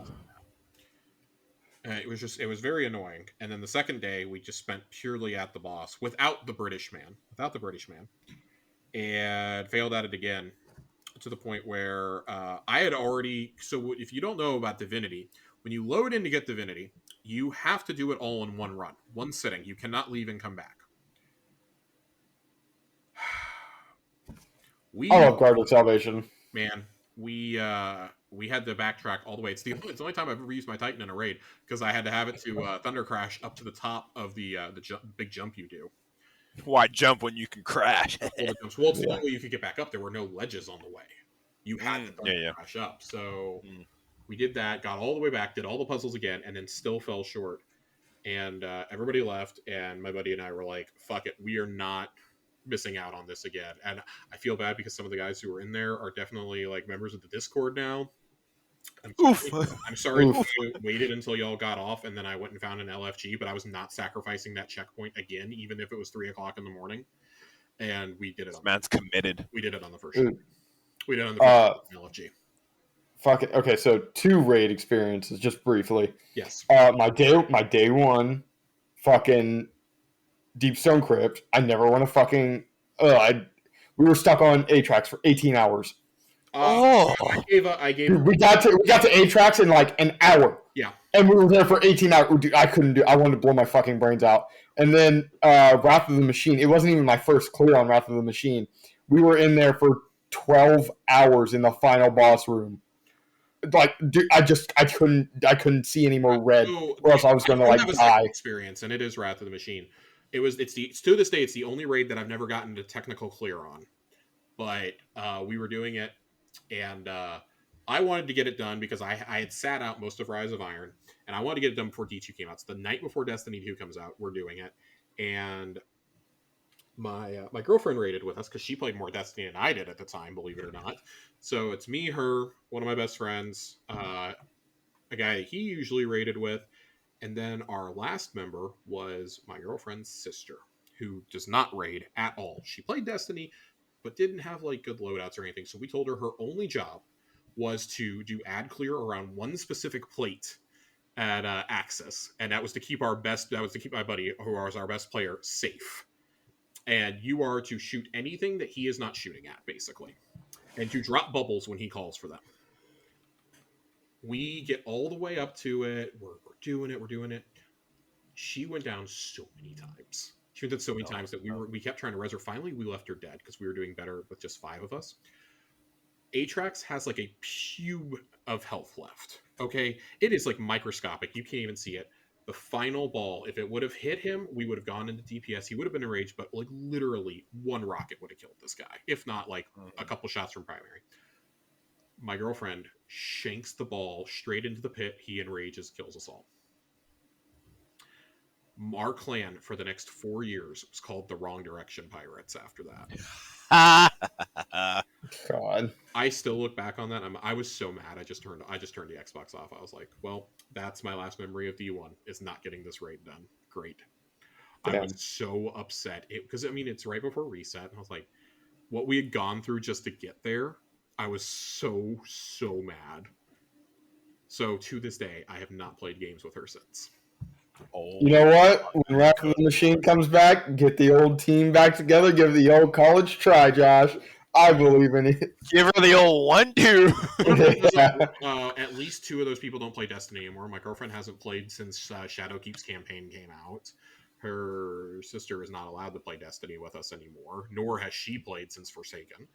It was very annoying. And then the second day, we just spent purely at the boss without the British man, and failed at it again to the point where I had already. So if you don't know about Divinity, when you load in to get Divinity, you have to do it all in one run, one sitting. You cannot leave and come back. I love Guard of Salvation. Man, we had to backtrack all the way. It's the only time I've ever used my Titan in a raid because I had to have it to Thunder Crash up to the top of the big jump you do. Why jump when you can crash? Well, it's the only way you could get back up. There were no ledges on the way. You had to Thunder Crash up. So we did that, got all the way back, did all the puzzles again, and then still fell short. And everybody left, and my buddy and I were like, fuck it, we are not missing out on this again. And I feel bad because some of the guys who were in there are definitely like members of the Discord now. I'm sorry I waited until y'all got off and then I went and found an LFG, but I was not sacrificing that checkpoint again, even if it was 3:00 in the morning. And we did it. Man's committed. We did it on the first show. We did it on the first LFG. Fuck it. Okay, so 2 raid experiences, just briefly. Yes. My day one, fucking Deepstone Crypt. I never want to fucking. We were stuck on Atrax for 18 hours. I gave. Dude, we got to Atrax in like an hour. Yeah. And we were there for 18 hours. Dude, I wanted to blow my fucking brains out. And then Wrath of the Machine. It wasn't even my first clear on Wrath of the Machine. We were in there for 12 hours in the final boss room. Like, dude, I couldn't see any more red, or else I was going to like die. Experience, and it is Wrath of the Machine. It's to this day, it's the only raid that I've never gotten to technical clear on. But we were doing it, and I wanted to get it done because I had sat out most of Rise of Iron, and I wanted to get it done before D2 came out. It's the night before Destiny 2 comes out. We're doing it, and my girlfriend raided with us because she played more Destiny than I did at the time, believe it or not. So it's me, her, one of my best friends, a guy he usually raided with, and then our last member was my girlfriend's sister, who does not raid at all. She played Destiny, but didn't have like good loadouts or anything. So we told her her only job was to do ad clear around one specific plate at Axis, and that was to keep my buddy, who was our best player, safe. And you are to shoot anything that he is not shooting at, basically, and to drop bubbles when he calls for them. We get all the way up to it. We're doing it. She went down so many times. She went down so many times that we kept trying to res her. Finally, we left her dead because we were doing better with just 5 of us. Atrax has like a pube of health left. Okay, it is like microscopic. You can't even see it. The final ball, if it would have hit him, we would have gone into DPS. He would have been enraged, but like literally one rocket would have killed this guy, if not like a couple shots from primary. My girlfriend shanks the ball straight into the pit. He enrages, kills us all. Our clan for the next 4 years was called the Wrong Direction Pirates after that. God. I still look back on that. I was so mad. I just turned the Xbox off. I was like, well, that's my last memory of D1 is not getting this raid done. Great. Damn. I was so upset because it's right before reset. And I was like, what we had gone through just to get there, I was so mad. So to this day, I have not played games with her since. You know what? When Wrath of the Machine comes back, get the old team back together. Give the old college try, Josh. I believe in it. Give her the old 1-2. At least 2 of those people don't play Destiny anymore. My girlfriend hasn't played since Shadowkeep's campaign came out. Her sister is not allowed to play Destiny with us anymore, nor has she played since Forsaken.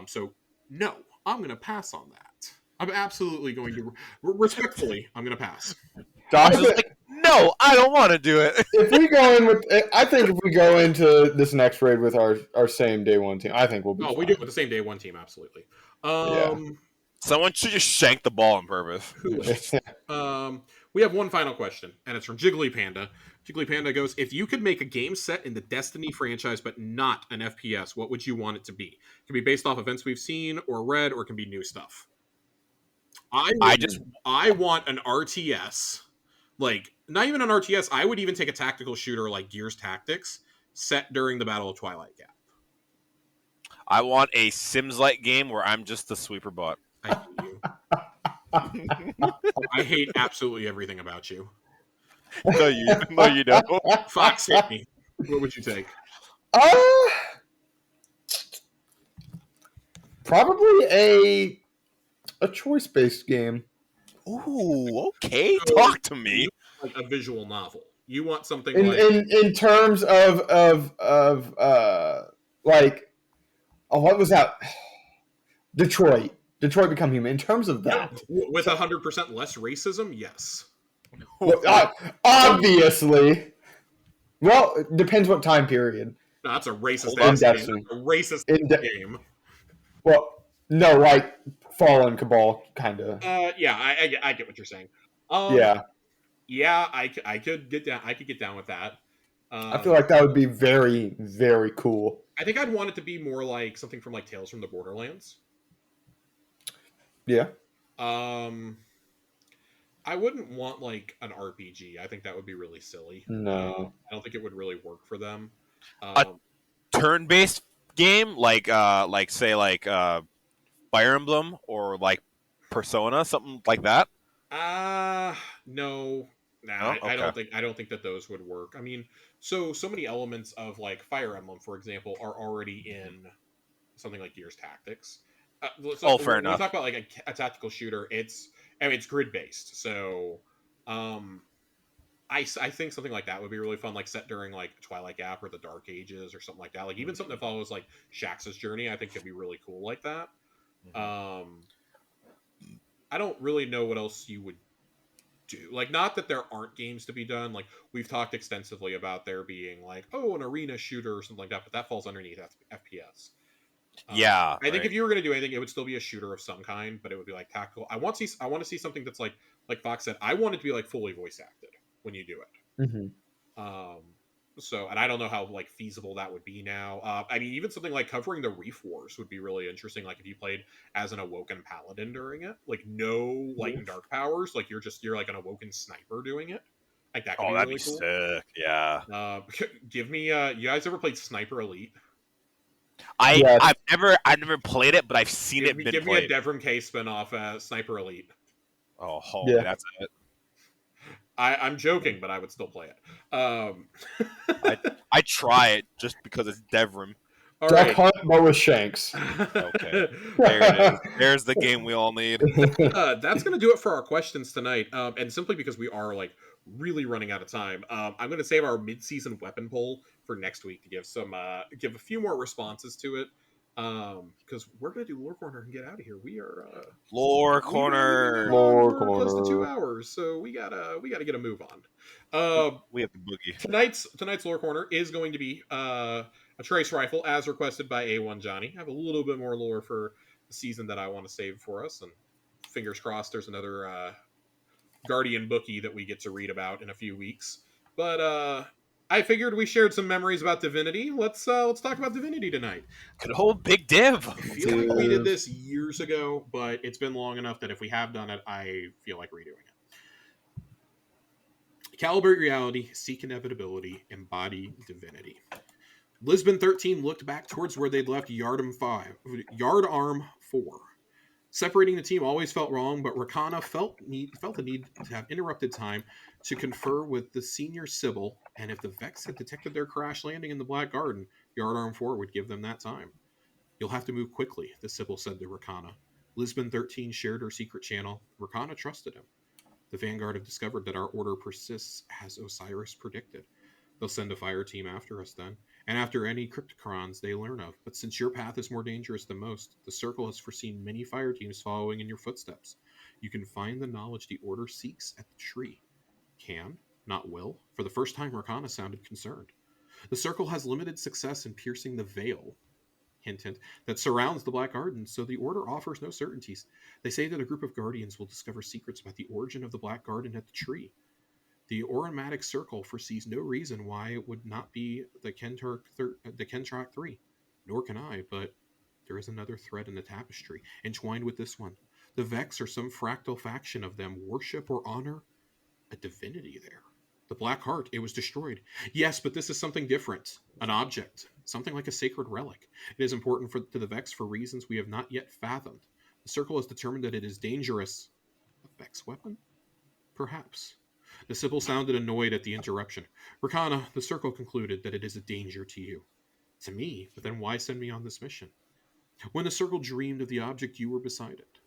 So, no, I'm going to pass on that. I'm absolutely going to, respectfully, I'm going to pass. Josh is like, no, I don't want to do it. I think if we go into this next raid with our same day one team, I think we'll be fine. We do it with the same day one team, absolutely. Someone should just shank the ball on purpose. We have one final question, and it's from Jiggly Panda. Jiggly Panda goes, if you could make a game set in the Destiny franchise but not an FPS, what would you want it to be? It can be based off events we've seen or read, or it can be new stuff. I just I want an RTS, like not even an RTS. I would even take a tactical shooter like Gears Tactics set during the Battle of Twilight Gap. I want a Sims-like game where I'm just the sweeper bot. I hate you. I hate absolutely everything about you. No, you don't. Fox, hit me. What would you take? Probably a choice-based game. Ooh, okay. So, Talk to me. You want, like a visual novel. You want something In like in terms of like, oh, what was that? Detroit Become Human. In terms of that, with 100% less racism. Yes. well, obviously. Well, it depends what time period. No, that's a racist Hold on. ass game. A racist game. Well, no, like Fallen Cabal, kind of. Yeah, I get what you're saying. Yeah, Yeah, I could get down. I could get down with that. I feel like that would be very, very cool. I think I'd want it to be more like something from like Tales from the Borderlands. Yeah. I wouldn't want like an RPG. I think that would be really silly. No. I don't think it would really work for them. A turn-based game, like say Fire Emblem or like Persona, something like that. No. Nah, No? I don't Okay. think I don't think that those would work. I mean, so many elements of like Fire Emblem, for example, are already in something like Gears Tactics. Fair when enough. we talk about like a tactical shooter, it's grid based. So, I think something like that would be really fun, like set during like Twilight Gap or the Dark Ages or something like that. Like even something that follows like Shaxx's journey, I think could be really cool like that. I don't really know what else you would do. Like, not that there aren't games to be done. Like we've talked extensively about there being like, oh, an arena shooter or something like that, but that falls underneath FPS. Yeah, I think right. if you were going to do anything, it would still be a shooter of some kind, but it would be like tactical. I want to see something that's like Fox said. I want it to be like fully voice acted when you do it. Mm-hmm. So, and I don't know how like feasible that would be now. I mean, even something like covering the Reef Wars would be really interesting. Like if you played as an awoken paladin during it, like no light and dark powers, like you're like an awoken sniper doing it. Like that could be That'd really be cool. sick. Yeah. Give me. You guys ever played Sniper Elite? Yes. I've never played it, but I've seen it been Give me played. a Devrim K spinoff, Sniper Elite. Oh, holy, Yeah. that's it. I'm joking, but I would still play it. I try it just because it's Devrim. All Duck right. Hunt, but with Shanks. Okay, there it is. There's the game we all need. That's going to do it for our questions tonight. And simply because we are like really running out of time, I'm going to save our mid-season weapon poll for next week to give a few more responses to it. Because we're going to do Lore Corner and get out of here. We are Lore Corner. Lore for close to 2 Corner. hours, so we gotta get a move on. We have the boogie. Tonight's Lore Corner is going to be a trace rifle as requested by A1 Johnny. I have a little bit more lore for the season that I want to save for us, and fingers crossed there's another Guardian bookie that we get to read about in a few weeks. But I figured we shared some memories about Divinity. Let's talk about Divinity tonight. Good old Big Div. I feel like we did this years ago, but it's been long enough that if we have done it, I feel like redoing it. Calibrate reality, seek inevitability, embody divinity. Lisbon 13 looked back towards where they'd left Yardarm 4. Separating the team always felt wrong, but Rakana felt the need to have interrupted time to confer with the senior Sybil, and if the Vex had detected their crash landing in the Black Garden, Yardarm 4 would give them that time. You'll have to move quickly, the Sybil said to Rakana. Lisbon 13 shared her secret channel. Rakana trusted him. The Vanguard have discovered that our order persists as Osiris predicted. They'll send a fire team after us then, and after any cryptocrons they learn of. But since your path is more dangerous than most, the Circle has foreseen many fire teams following in your footsteps. You can find the knowledge the Order seeks at the tree. Can, not will. For the first time, Rakana sounded concerned. The Circle has limited success in piercing the veil, hint, hint, that surrounds the Black Garden, so the Order offers no certainties. They say that a group of Guardians will discover secrets about the origin of the Black Garden at the tree. The Automatic Circle foresees no reason why it would not be the Kentrak 3. Nor can I, but there is another thread in the tapestry, entwined with this one. The Vex or some fractal faction of them worship or honor a divinity there. The Black Heart, it was destroyed. Yes, but this is something different. An object. Something like a sacred relic. It is important to the Vex for reasons we have not yet fathomed. The Circle has determined that it is dangerous. A Vex weapon? Perhaps. The Sibyl sounded annoyed at the interruption. Rakana, the Circle concluded that it is a danger to you. To me, but then why send me on this mission? When the Circle dreamed of the object, you were beside it.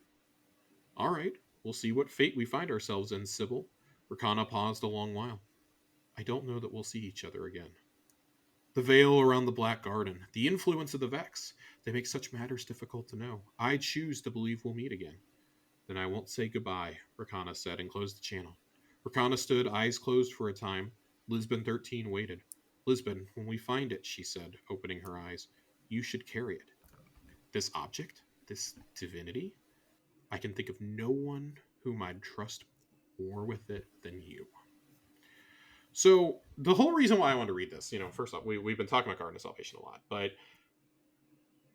All right, we'll see what fate we find ourselves in, Sibyl. Rakana paused a long while. I don't know that we'll see each other again. The veil around the Black Garden, the influence of the Vex, they make such matters difficult to know. I choose to believe we'll meet again. Then I won't say goodbye, Rakana said and closed the channel. Rakana stood, eyes closed for a time. Lisbon 13 waited. Lisbon, when we find it, she said, opening her eyes, you should carry it. This object? This divinity? I can think of no one whom I'd trust more with it than you. So the whole reason why I wanted to read this, first off, we've been talking about Garden of Salvation a lot, but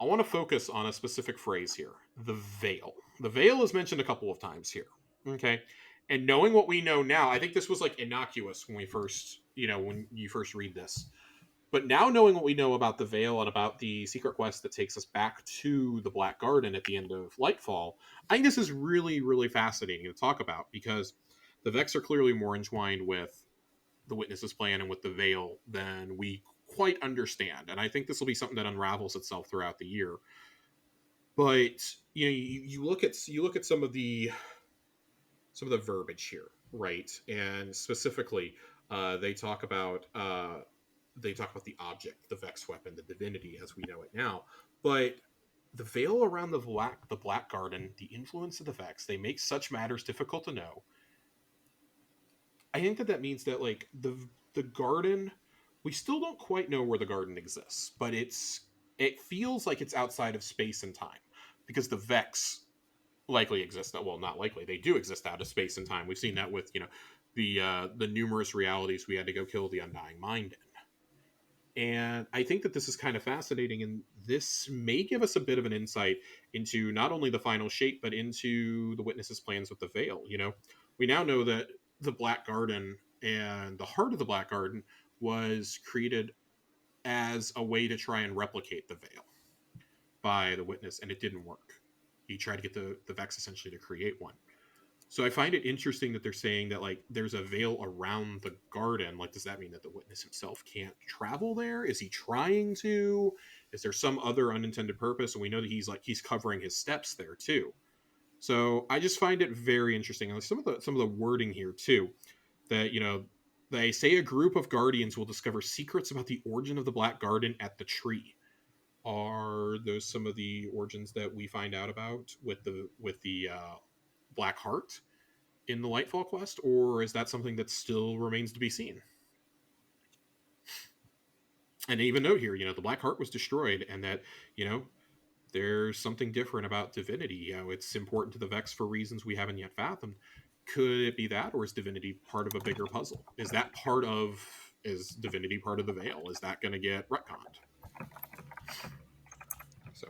I want to focus on a specific phrase here. The veil. The veil is mentioned a couple of times here. Okay. And knowing what we know now, I think this was like innocuous when when you first read this. But now knowing what we know about the veil and about the secret quest that takes us back to the Black Garden at the end of Lightfall, I think this is really, really fascinating to talk about because the Vex are clearly more entwined with the Witness's plan and with the veil than we quite understand. And I think this will be something that unravels itself throughout the year. But you look at some of the verbiage here, right? And specifically, they talk about the object, the Vex weapon, the divinity as we know it now. But the veil around the Black Garden, the influence of the Vex, they make such matters difficult to know. I think that means that like the garden, we still don't quite know where the garden exists, but it feels like it's outside of space and time because the Vex likely exist. Well, not likely, they do exist out of space and time. We've seen that with the numerous realities we had to go kill the Undying Mind in. And I think that this is kind of fascinating, and this may give us a bit of an insight into not only the final shape, but into the Witness's plans with the veil. We now know that the Black Garden and the heart of the Black Garden was created as a way to try and replicate the veil by the Witness, and it didn't work. He tried to get the Vex essentially to create one. So I find it interesting that they're saying that like there's a veil around the garden. Like, does that mean that the Witness himself can't travel there? Is he trying to? Is there some other unintended purpose? And we know that he's covering his steps there too. So I just find it very interesting. And some of the wording here too, that they say a group of guardians will discover secrets about the origin of the Black Garden at the tree. Are those some of the origins that we find out about with the Black Heart in the Lightfall quest, or is that something that still remains to be seen? And even note here, the Black Heart was destroyed, and that there's something different about Divinity. It's important to the Vex for reasons we haven't yet fathomed. Could it be that, or is Divinity part of a bigger puzzle? Is Divinity part of the veil? Is that going to get retconned? So,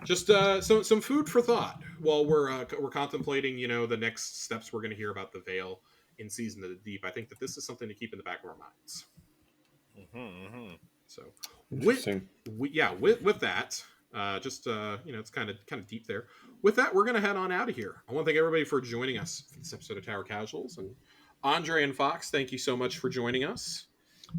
just some food for thought while we're contemplating, the next steps we're going to hear about the veil in Season of the Deep. I think that this is something to keep in the back of our minds. Mm-hmm. So, with that, it's kind of deep there. With that, we're going to head on out of here. I want to thank everybody for joining us for this episode of Tower Casuals, and Andre and Fox, thank you so much for joining us.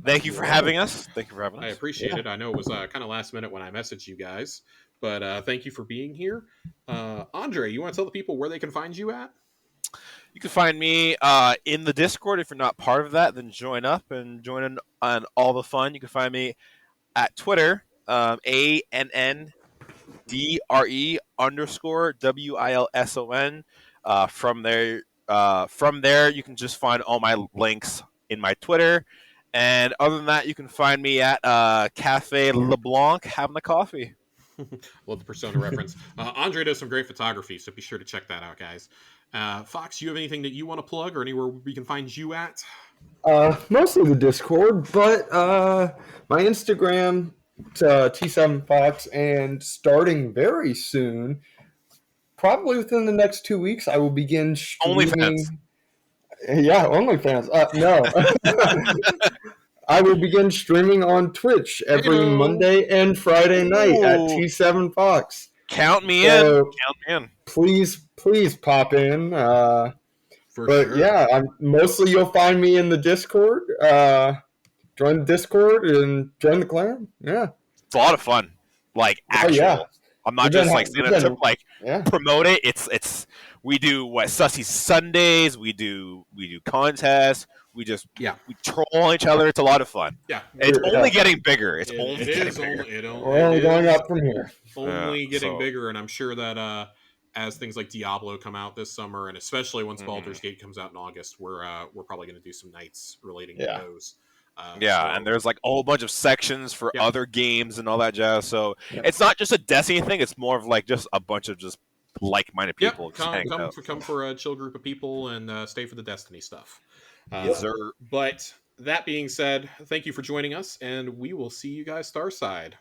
Thank you for having us. I appreciate it. I know it was kind of last minute when I messaged you guys, but thank you for being here. Andre, you want to tell the people where they can find you at? You can find me in the Discord. If you're not part of that, then join up and join in on all the fun. You can find me at Twitter, ANNDRE_WILSON. From there, you can just find all my links in my Twitter. And other than that, you can find me at Cafe LeBlanc having a coffee. Well, the Persona reference. Andre does some great photography, so be sure to check that out, guys. Fox, you have anything that you want to plug or anywhere we can find you at? Mostly the Discord, but my Instagram, T7Fox, and starting very soon, probably within the next 2 weeks, I will begin OnlyFans. streaming. Yeah, OnlyFans. No. I will begin streaming on Twitch every Hey-do. Monday and Friday night at Ooh. T7 Fox. Count me So, in. Count me in. please pop in. For But sure. yeah, mostly you'll find me in the Discord. Join the Discord and join the clan. Yeah. It's a lot of fun. Like actual. Oh, yeah. I'm not We've just been- like saying we've it to been- like Yeah. promote it. It's we do what Sussy Sundays. We do contests. We troll each other. It's a lot of fun. Yeah. It's Yeah. only getting bigger. It's It only is getting bigger. We're only going up from here. Only getting so- bigger, and I'm sure that as things like Diablo come out this summer, and especially once Mhm. Baldur's Gate comes out in August, we're probably going to do some nights relating Yeah. to those. And there's like a whole bunch of sections for Yeah. other games and all that jazz. So Yeah. it's not just a Destiny thing. It's more of like just a bunch of just like-minded Yep, people. just come hanging out. come for a chill group of people and stay for the Destiny stuff. Yes, sir. But that being said, thank you for joining us, and we will see you guys Starside.